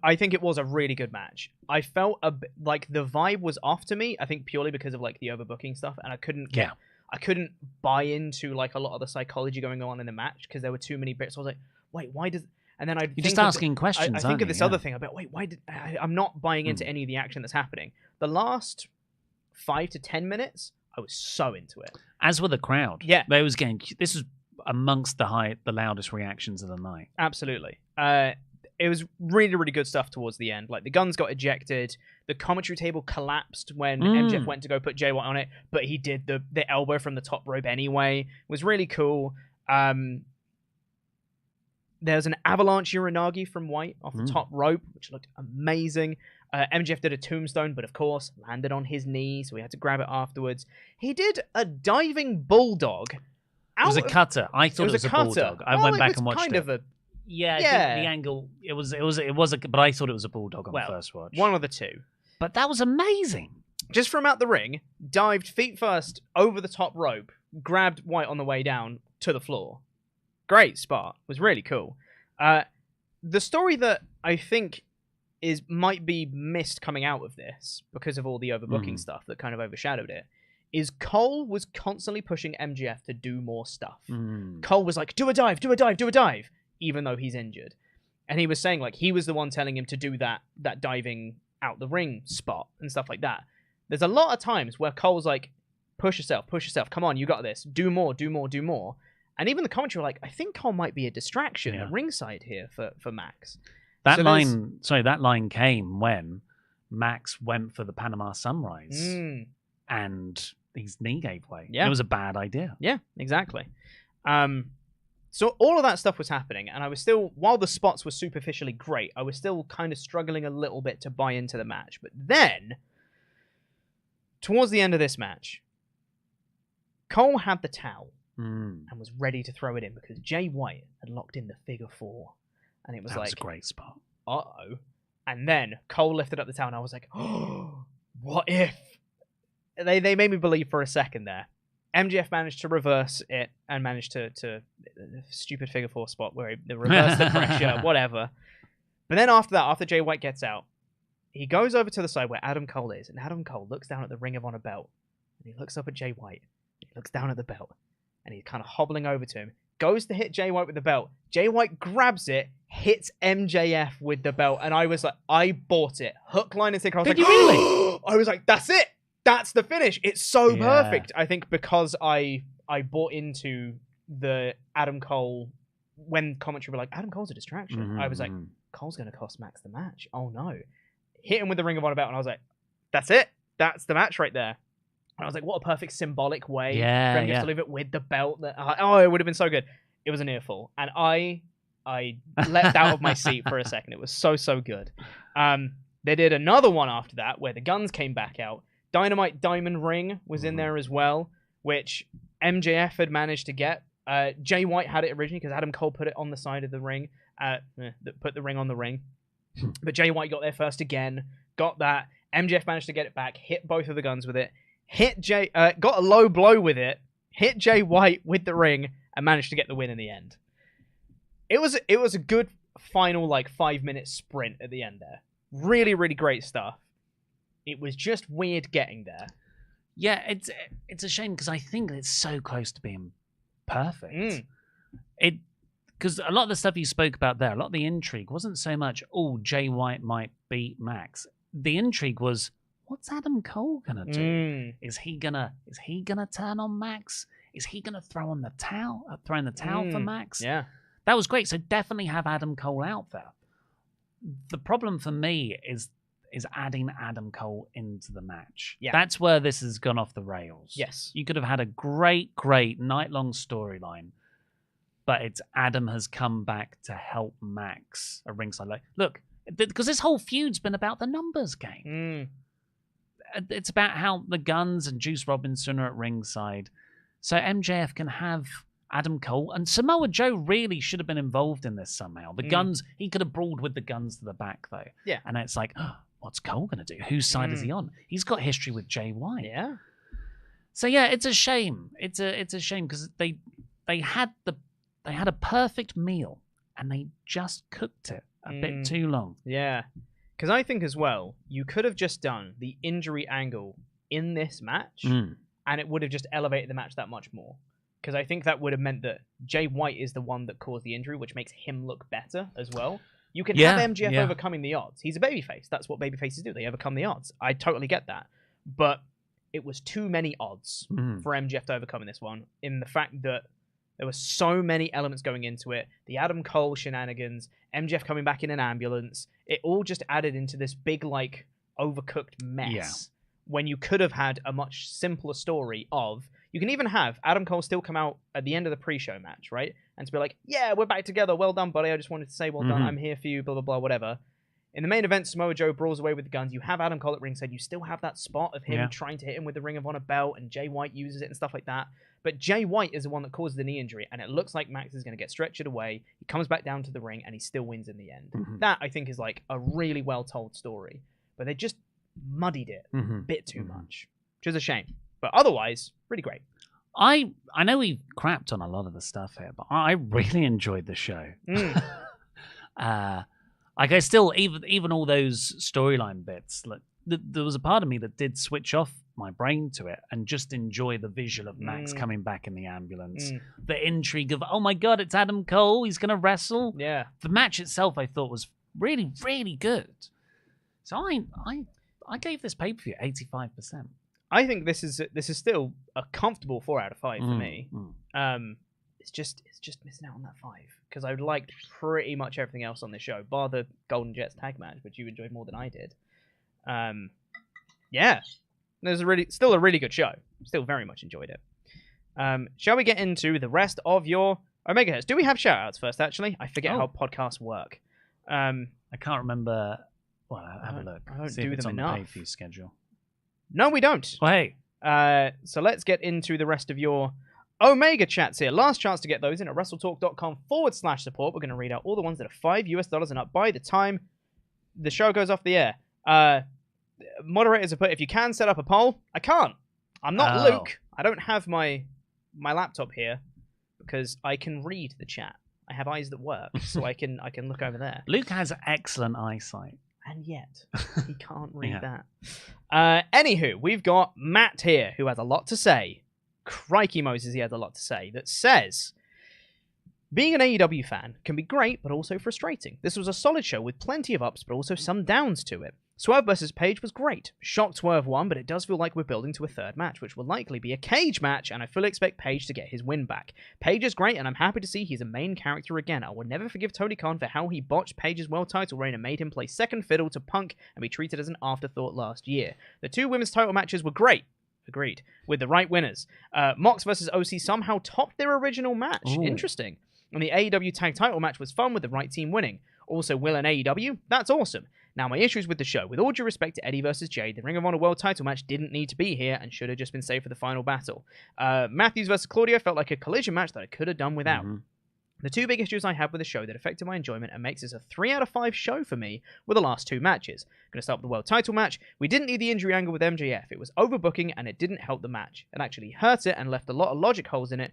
I think it was a really good match. I felt like the vibe was off to me, I think purely because of the overbooking stuff, and I couldn't buy into a lot of the psychology going on in the match because there were too many bits. I was like, wait, why does... And then you're just asking questions. I think of this other thing about, wait, why did I'm not buying into any of the action that's happening. The last 5 to 10 minutes, I was so into it. As were the crowd. Yeah, this was amongst the loudest reactions of the night. Absolutely. It was really, really good stuff towards the end. The Guns got ejected. The commentary table collapsed when MJF went to go put Jay White on it, but he did the elbow from the top rope anyway. It was really cool. There's an avalanche Uranagi from White off the top rope, which looked amazing. MJF did a tombstone, but of course landed on his knee, so he had to grab it afterwards. He did a diving bulldog. It was a cutter. I thought it was a bulldog. I went back and watched it. I think the angle. It was but I thought it was a bulldog on the first watch. One of the two. But that was amazing. Just from out the ring, dived feet first over the top rope, grabbed White on the way down to the floor. Great spot. It was really cool. The story that I think might be missed coming out of this because of all the overbooking stuff that kind of overshadowed it is Cole was constantly pushing MJF to do more stuff. Cole was like, do a dive, even though he's injured. And he was saying he was the one telling him to do that diving out the ring spot and stuff like that. There's a lot of times where Cole's like, push yourself, come on, you got this, do more. And even the commentary were like, I think Cole might be a distraction at ringside here for Max. That line came when Max went for the Panama Sunrise and his knee gave way. Yeah. It was a bad idea. Yeah, exactly. So all of that stuff was happening, and I was still, while the spots were superficially great, I was still kind of struggling a little bit to buy into the match. But then, towards the end of this match, Cole had the towel and was ready to throw it in because Jay White had locked in the figure 4. And it was that was a great spot. Uh-oh. And then Cole lifted up the towel, and I was like, oh, what if? They made me believe for a second there. MJF managed to reverse it and managed to stupid figure 4 spot where they reversed the pressure, whatever. But then after that, after Jay White gets out, he goes over to the side where Adam Cole is, and Adam Cole looks down at the Ring of Honor belt, and he looks up at Jay White. He looks down at the belt, and he's kind of hobbling over to him. Goes to hit Jay White with the belt. Jay White grabs it, hits MJF with the belt, and I was like, I bought it. Hook, line, and sinker. I was Did you really? I was like, that's it. That's the finish. It's so perfect. I think because I bought into the Adam Cole, when commentary were like, Adam Cole's a distraction. I was like, Cole's going to cost Max the match. Oh no. Hit him with the Ring of Honor belt, and I was like, that's it. That's the match right there. And I was like, what a perfect symbolic way for him just to leave it with the belt. It would have been so good. It was an earful. And I leapt out of my seat for a second. It was so good. They did another one after that where the guns came back out. Dynamite Diamond Ring was in there as well, which MJF had managed to get. Jay White had it originally because Adam Cole put it on the side of the ring, put the ring on the ring. But Jay White got there first again, got that. MJF managed to get it back, hit both of the guns with it, got a low blow with it, hit Jay White with the ring, and managed to get the win in the end. It was a good final 5-minute sprint at the end there. Really, really great stuff. It was just weird getting there. Yeah, it's a shame because I think it's so close to being perfect. Because a lot of the stuff you spoke about there, a lot of the intrigue wasn't so much, Jay White might beat Max. The intrigue was, what's Adam Cole gonna do? Is he gonna turn on Max? Is he gonna throw in the towel for Max? Yeah, that was great. So definitely have Adam Cole out there. The problem for me is adding Adam Cole into the match. Yeah. That's where this has gone off the rails. Yes. You could have had a great night-long storyline, but it's Adam has come back to help Max at ringside. Look, because this whole feud's been about the numbers game. It's about how the Guns and Juice Robinson are at ringside, so MJF can have Adam Cole, and Samoa Joe really should have been involved in this somehow. The Guns, he could have brawled with the Guns to the back, though. Yeah. And it's like, what's Cole going to do? Whose side is he on? He's got history with Jay White. Yeah. So yeah, it's a shame. It's a shame because they had a perfect meal and they just cooked it a bit too long. Yeah. Because I think as well, you could have just done the injury angle in this match and it would have just elevated the match that much more. Because I think that would have meant that Jay White is the one that caused the injury, which makes him look better as well. You can have MJF overcoming the odds. He's a babyface. That's what babyfaces do. They overcome the odds. I totally get that. But it was too many odds for MJF to overcome in this one, in the fact that there were so many elements going into it. The Adam Cole shenanigans, MJF coming back in an ambulance. It all just added into this big, overcooked mess. When you could have had a much simpler story of... You can even have Adam Cole still come out at the end of the pre-show match, right? And to be like, yeah, we're back together. Well done, buddy. I just wanted to say well done. I'm here for you, blah, blah, blah, whatever. In the main event, Samoa Joe brawls away with the Guns. You have Adam Cole at ringside. You still have that spot of him trying to hit him with the Ring of Honor belt, and Jay White uses it and stuff like that. But Jay White is the one that causes the knee injury, and it looks like Max is going to get stretchered away. He comes back down to the ring, and he still wins in the end. That, I think, is a really well-told story. But they just muddied it a bit too much, which is a shame. But otherwise, really great. I know we crapped on a lot of the stuff here, but I really enjoyed the show. I still, even all those storyline bits, there was a part of me that did switch off my brain to it and just enjoy the visual of Max coming back in the ambulance. The intrigue of, oh my God, it's Adam Cole, he's going to wrestle. Yeah. The match itself, I thought, was really, really good. So I gave this pay-per-view 85%. I think this is still a comfortable 4 out of 5 for me. It's just missing out on that 5 because I liked pretty much everything else on this show, bar the Golden Jets tag match, which you enjoyed more than I did. Yeah, there's still a really good show. Still very much enjoyed it. Shall we get into the rest of your Omega hits? Do we have shout-outs first? Actually, I forget how podcasts work. I can't remember. Well, I'll have a look. I don't See do if it's them on enough. the pay-per-view schedule. No, we don't. Well, hey. So let's get into the rest of your Omega chats here. Last chance to get those in at WrestleTalk.com/support. We're going to read out all the ones that are $5 and up by the time the show goes off the air. Moderators have put, if you can set up a poll. I can't. I'm not Luke. I don't have my laptop here because I can read the chat. I have eyes that work, so I can look over there. Luke has excellent eyesight. And yet, he can't read that. Anywho, we've got Matt here, who has a lot to say. Crikey Moses, he has a lot to say. That says, being an AEW fan can be great, but also frustrating. This was a solid show with plenty of ups, but also some downs to it. Swerve vs. Page was great. Shocked Swerve won, but it does feel like we're building to a third match, which will likely be a cage match, and I fully expect Page to get his win back. Page is great, and I'm happy to see he's a main character again. I will never forgive Tony Khan for how he botched Page's world title reign and made him play second fiddle to Punk and be treated as an afterthought last year. The 2 women's title matches were great. Agreed. With the right winners. Mox vs. OC somehow topped their original match. Ooh. Interesting. And the AEW tag title match was fun with the right team winning. Also, Will and AEW, that's awesome. Now, my issues with the show. With all due respect to Eddie vs. Jay, the Ring of Honor World title match didn't need to be here and should have just been saved for the final battle. Matthews vs. Claudio felt like a collision match that I could have done without. The 2 big issues I have with the show that affected my enjoyment and makes this a 3 out of 5 show for me were the last 2 matches. I'm going to start with the world title match. We didn't need the injury angle with MJF. It was overbooking and it didn't help the match. It actually hurt it and left a lot of logic holes in it.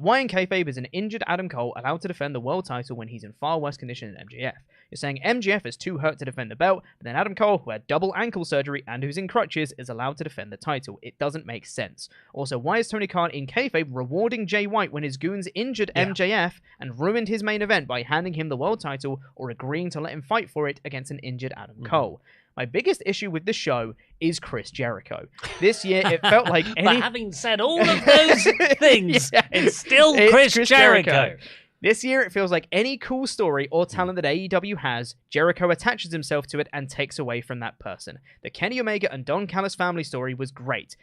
Why in kayfabe is an injured Adam Cole allowed to defend the world title when he's in far worse condition than MJF? You're saying MJF is too hurt to defend the belt, but then Adam Cole, who had double ankle surgery and who's in crutches, is allowed to defend the title. It doesn't make sense. Also, why is Tony Khan in kayfabe rewarding Jay White when his goons injured MJF and ruined his main event by handing him the world title or agreeing to let him fight for it against an injured Adam Cole? My biggest issue with the show is Chris Jericho. This year, it felt like But having said all of those things, it's still Chris Jericho. This year, it feels like any cool story or talent that AEW has, Jericho attaches himself to it and takes away from that person. The Kenny Omega and Don Callis family story was great.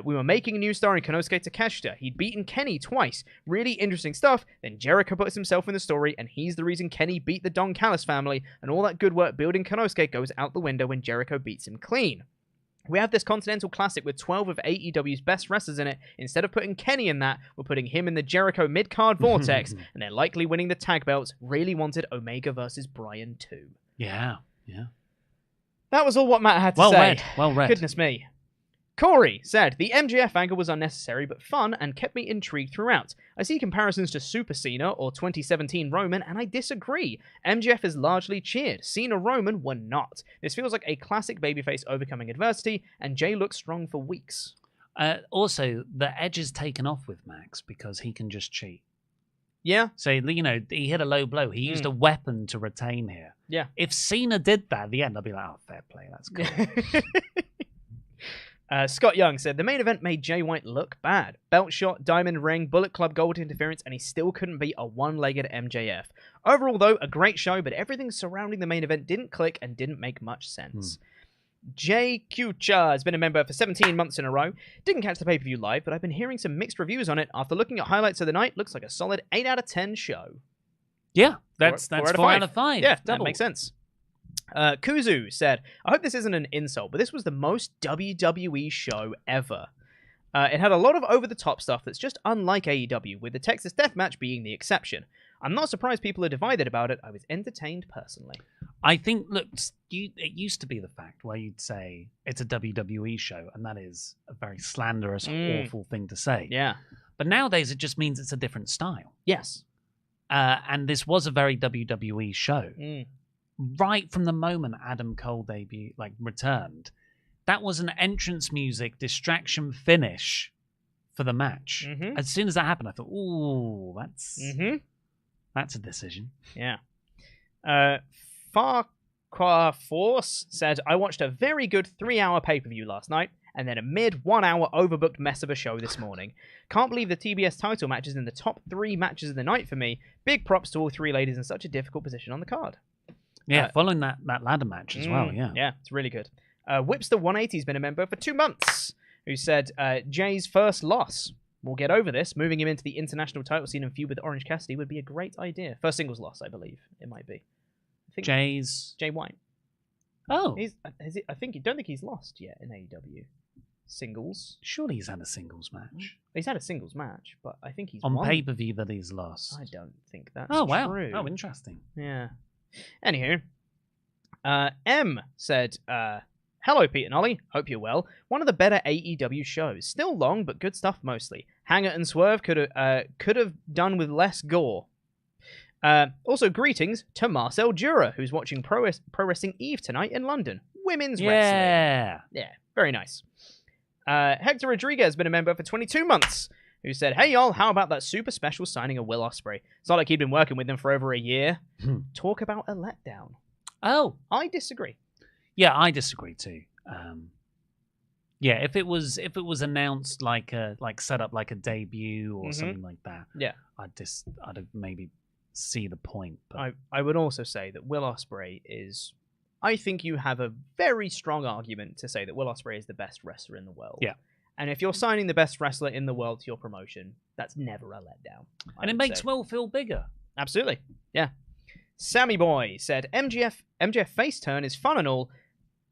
We were making a new star in Konosuke Takeshita. He'd beaten Kenny twice. Really interesting stuff. Then Jericho puts himself in the story, and he's the reason Kenny beat the Don Callis family, and all that good work building Konosuke goes out the window when Jericho beats him clean. We have this Continental Classic with 12 of AEW's best wrestlers in it. Instead of putting Kenny in that, we're putting him in the Jericho mid-card vortex, and they're likely winning the tag belts. Really wanted Omega versus Bryan too. Yeah. That was all what Matt had to say. Well read. Goodness me. Corey said, the MJF angle was unnecessary but fun and kept me intrigued throughout. I see comparisons to Super Cena or 2017 Roman, and I disagree. MJF is largely cheered. Cena Roman were not. This feels like a classic babyface overcoming adversity, and Jay looks strong for weeks. Also, the edge is taken off with Max because he can just cheat. Yeah. So, he hit a low blow. He used a weapon to retain here. Yeah. If Cena did that at the end, I'd be like, oh, fair play. That's cool. Scott Young said, the main event made Jay White look bad. Belt shot, diamond ring, Bullet Club gold interference, and he still couldn't beat a one-legged MJF. Overall, though, a great show, but everything surrounding the main event didn't click and didn't make much sense. Jay Kucha has been a member for 17 months in a row. Didn't catch the pay-per-view live, but I've been hearing some mixed reviews on it. After looking at highlights of the night, looks like a solid 8 out of 10 show. Yeah, that's 4 out of 5. Yeah, that makes sense. Kuzu said, I hope this isn't an insult, but this was the most WWE show ever. It had a lot of over-the-top stuff that's just unlike AEW, with the Texas Deathmatch being the exception. I'm not surprised people are divided about it. I was entertained personally. I think, look, it used to be the fact where you'd say it's a WWE show, and that is a very slanderous, awful thing to say. Yeah. But nowadays, it just means it's a different style. Yes. And this was a very WWE show. Right from the moment Adam Cole returned, that was an entrance music distraction finish for the match. As soon as that happened, I thought, ooh, that's a decision. Yeah. Force said, I watched a very good 3-hour pay-per-view last night, and then a mid 1-hour overbooked mess of a show this morning. Can't believe the TBS title match is in the top 3 matches of the night for me. Big props to all 3 ladies in such a difficult position on the card. Yeah, following that ladder match as well, yeah. Yeah, it's really good. Whipster180's been a member for 2 months, who said, Jay's first loss. We'll get over this. Moving him into the international title scene and feud with Orange Cassidy would be a great idea. First singles loss, I believe it might be. I think Jay White. Oh, don't think he's lost yet in AEW singles. Surely he's had a singles match. He's had a singles match, but I think he's on won. pay-per-view that he's lost. I don't think that's wow. true. Oh, interesting. Yeah. Anywho, M said, hello, Pete and Ollie. Hope you're well. One of the better AEW shows. Still long, but good stuff mostly. Hanger and Swerve could have done with less gore. Also, greetings to Marcel Dura, who's watching Pro Wrestling Eve tonight in London. Women's wrestling. Yeah, very nice. Hector Rodriguez has been a member for 22 months, who said, hey y'all, how about that super special signing of Will Ospreay? It's not like he'd been working with them for over a year. Talk about a letdown. Oh. I disagree. Yeah, I disagree too. Yeah, if it was announced like set up like a debut or something like that, yeah, I'd maybe see the point. But I would also say that Will Ospreay is. I think you have a very strong argument to say that Will Ospreay is the best wrestler in the world. Yeah, and if you're signing the best wrestler in the world to your promotion, that's never a letdown. And it makes Will feel bigger. Absolutely, yeah. Sammy Boy said MJF face turn is fun and all.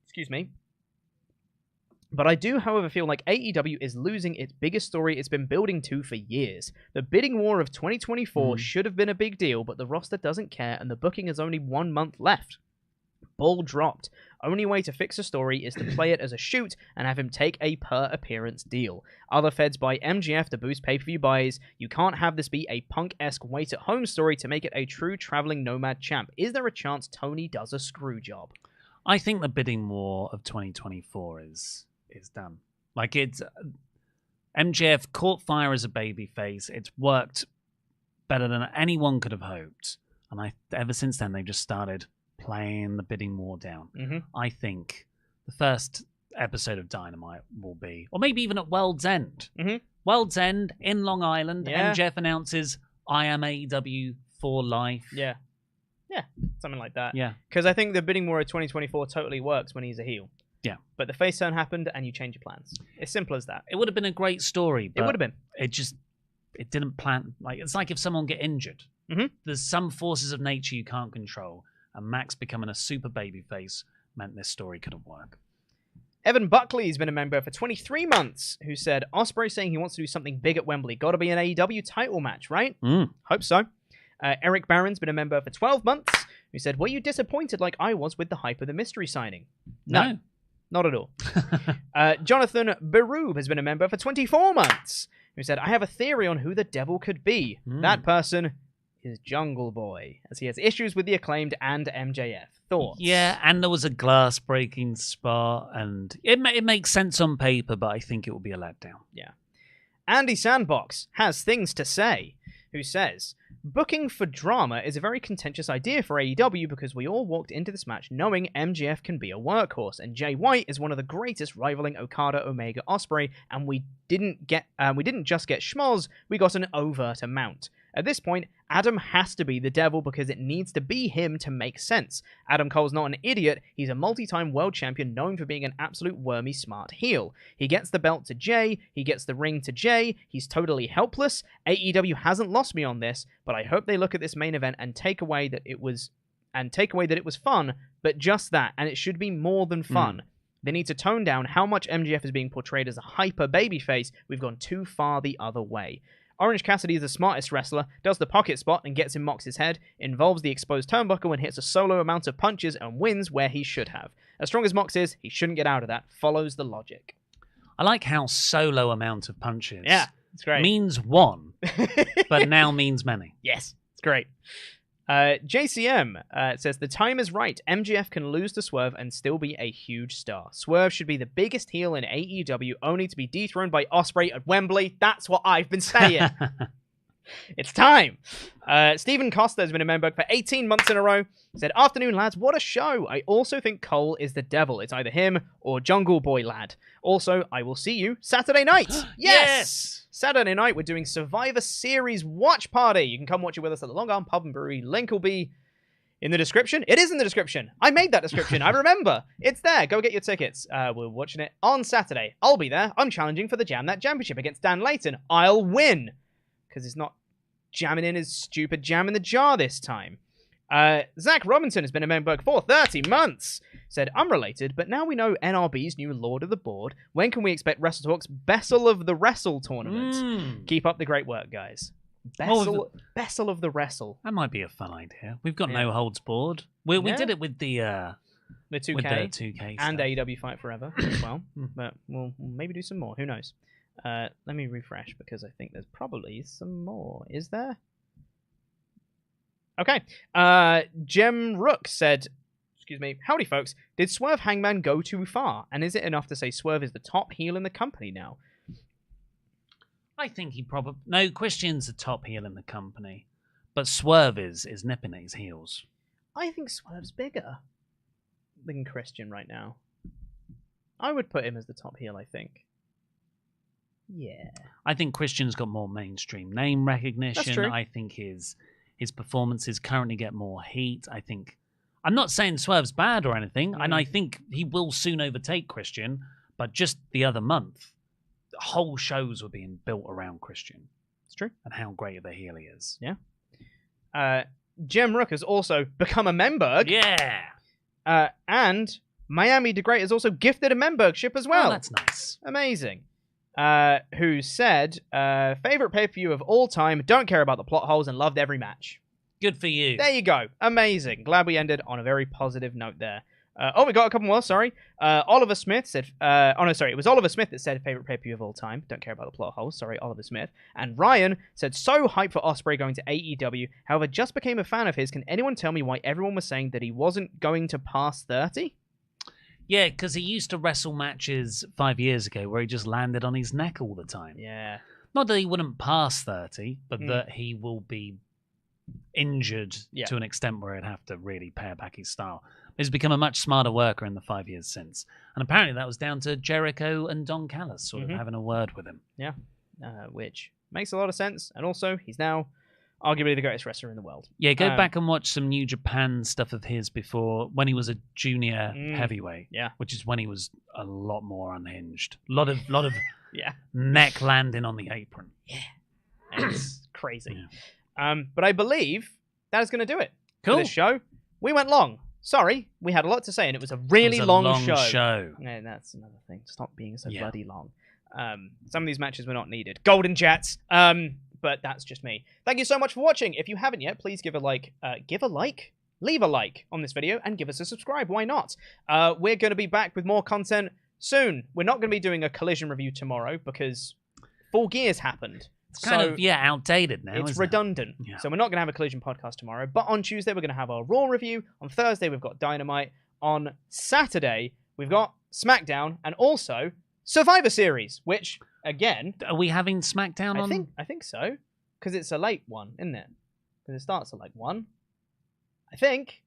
Excuse me. But I do, however, feel like AEW is losing its biggest story it's been building to for years. The bidding war of 2024 should have been a big deal, but the roster doesn't care and the booking has only 1 month left. Ball dropped. Only way to fix a story is to play it as a shoot and have him take a per-appearance deal. Other feds buy MJF to boost pay-per-view buys. You can't have this be a Punk-esque wait-at-home story to make it a true traveling nomad champ. Is there a chance Tony does a screw job? I think the bidding war of 2024 is done. Like, it's MJF caught fire as a babyface. It's worked better than anyone could have hoped, and ever since then they've just started playing the bidding war down. I think the first episode of Dynamite will be, or maybe even at World's End. World's End in Long Island. MJF announces, "I am AEW for life." Yeah, something like that. Yeah, because I think the bidding war of 2024 totally works when he's a heel. Yeah. But the face turn happened and you change your plans. It's simple as that. It would have been a great story, but it would have been. It didn't plan. Like, it's like if someone get injured. There's some forces of nature you can't control, and Max becoming a super babyface meant this story couldn't work. Evan Buckley's been a member for 23 months, who said, Ospreay saying he wants to do something big at Wembley. Got to be an AEW title match, right? Hope so. Eric Barron's been a member for 12 months, who said, were you disappointed like I was with the hype of the mystery signing? No. Not at all. Jonathan Berube has been a member for 24 months, who said, I have a theory on who the devil could be. That person is Jungle Boy, as he has issues with the Acclaimed and MJF. Thoughts? Yeah, and there was a glass breaking spot, and it makes sense on paper, but I think it will be a letdown. Yeah. Andy Sandbox has things to say, who says, booking for drama is a very contentious idea for AEW because we all walked into this match knowing MJF can be a workhorse, and Jay White is one of the greatest rivaling Okada, Omega, Ospreay, and we didn't just get schmoz, we got an overt amount. At this point, Adam has to be the devil because it needs to be him to make sense. Adam Cole's not an idiot, he's a multi-time world champion known for being an absolute wormy smart heel. He gets the belt to Jay, he gets the ring to Jay, he's totally helpless. AEW hasn't lost me on this, but I hope they look at this main event and take away that it was fun, but just that, and it should be more than fun. They need to tone down how much MJF is being portrayed as a hyper babyface. We've gone too far the other way. Orange Cassidy is the smartest wrestler, does the pocket spot and gets in Mox's head, involves the exposed turnbuckle and hits a solo amount of punches and wins where he should have. As strong as Mox is, he shouldn't get out of that. Follows the logic. I like how solo amount of punches it's great. Means one, but now means many. Yes, it's great. JCM says, the time is right. MJF can lose to Swerve and still be a huge star. Swerve should be the biggest heel in AEW, only to be dethroned by Ospreay at Wembley. That's what I've been saying. It's time. Stephen Costa has been a member for 18 months in a row. He said, afternoon, lads. What a show. I also think Cole is the devil. It's either him or Jungle Boy Lad. Also, I will see you Saturday night. Yes! Saturday night, we're doing Survivor Series Watch Party. You can come watch it with us at the Long Arm Pub and Brewery. Link will be in the description. It is in the description. I made that description. I remember. It's there. Go get your tickets. We're watching it on Saturday. I'll be there. I'm challenging for the Jam That Championship against Dan Layton. I'll win. Because it's not jamming in his stupid jam in the jar this time. Zach Robinson has been a member for 30 months. Said, unrelated, but now we know NRB's new Lord of the Board. When can we expect WrestleTalk's Bessel of the Wrestle tournament? Keep up the great work, guys. Bessel of the Wrestle. That might be a fun idea. We've got no holds board. We did it with the 2K, with the 2K and stuff. AEW Fight Forever as well. But we'll maybe do some more. Who knows? Let me refresh because I think there's probably some more. Is there? Okay. Jem Rook said, excuse me, howdy folks, did Swerve Hangman go too far? And is it enough to say Swerve is the top heel in the company now? I think he probably... No, Christian's the top heel in the company. But Swerve is nipping at his heels. I think Swerve's bigger than Christian right now. I would put him as the top heel, I think. Yeah. I think Christian's got more mainstream name recognition. That's true. I think his performances currently get more heat. I'm not saying Swerve's bad or anything, and I think he will soon overtake Christian, but just the other month, whole shows were being built around Christian. It's true. And how great of a heel he is. Yeah. Jem Rook has also become a Memberg. Yeah. And Miami the Great has also gifted a Membergship as well. Oh, that's nice. Amazing. Who said, favorite pay-per-view of all time, don't care about the plot holes and loved every match. Good for you. There you go. Amazing. Glad we ended on a very positive note there. We got a couple more, sorry. Oliver Smith said, it was Oliver Smith that said favorite pay-per-view of all time. Don't care about the plot holes. Sorry, Oliver Smith. And Ryan said, so hyped for Ospreay going to AEW. However, just became a fan of his. Can anyone tell me why everyone was saying that he wasn't going to pass 30? Yeah, because he used to wrestle matches 5 years ago where he just landed on his neck all the time. Yeah. Not that he wouldn't pass 30, but that he will be injured to an extent where he'd have to really pare back his style. He's become a much smarter worker in the 5 years since. And apparently that was down to Jericho and Don Callis sort of having a word with him. Yeah, which makes a lot of sense. And also, he's now arguably the greatest wrestler in the world. Yeah, go back and watch some New Japan stuff of his before, when he was a junior heavyweight. Yeah. Which is when he was a lot more unhinged. A lot of yeah, neck landing on the apron. Yeah. It's crazy. Yeah. But I believe that is going to do it for this show. We went long. Sorry, we had a lot to say, and it was a really long show. Yeah, that's another thing. Stop being so bloody long. Some of these matches were not needed. Golden Jets. But that's just me. Thank you so much for watching. If you haven't yet, please give a like, leave a like on this video, and give us a subscribe. Why not? We're going to be back with more content soon. We're not going to be doing a Collision review tomorrow because Full Gear's happened. It's kind of outdated now. It's redundant. Yeah. So we're not going to have a Collision podcast tomorrow. But on Tuesday, we're going to have our Raw review. On Thursday, we've got Dynamite. On Saturday, we've got SmackDown and also Survivor Series, which, again... Are we having SmackDown on? I think so. Because it's a late one, isn't it? Because it starts at 1. I think.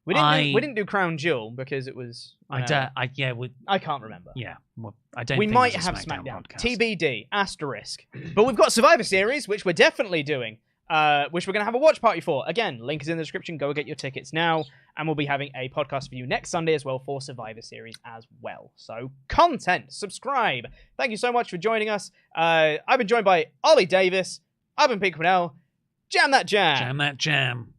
We didn't do Crown Jewel because it was... I can't remember. Yeah. Well, I don't we think might there's a have SmackDown. podcast. TBD. Asterisk. But we've got Survivor Series, which we're definitely doing. Which we're going to have a watch party for. Again, link is in the description. Go get your tickets now. And we'll be having a podcast for you next Sunday as well for Survivor Series as well. So, content. Subscribe. Thank you so much for joining us. I've been joined by Oli Davis. I've been Pete Quinnell. Jam that jam. Jam that jam.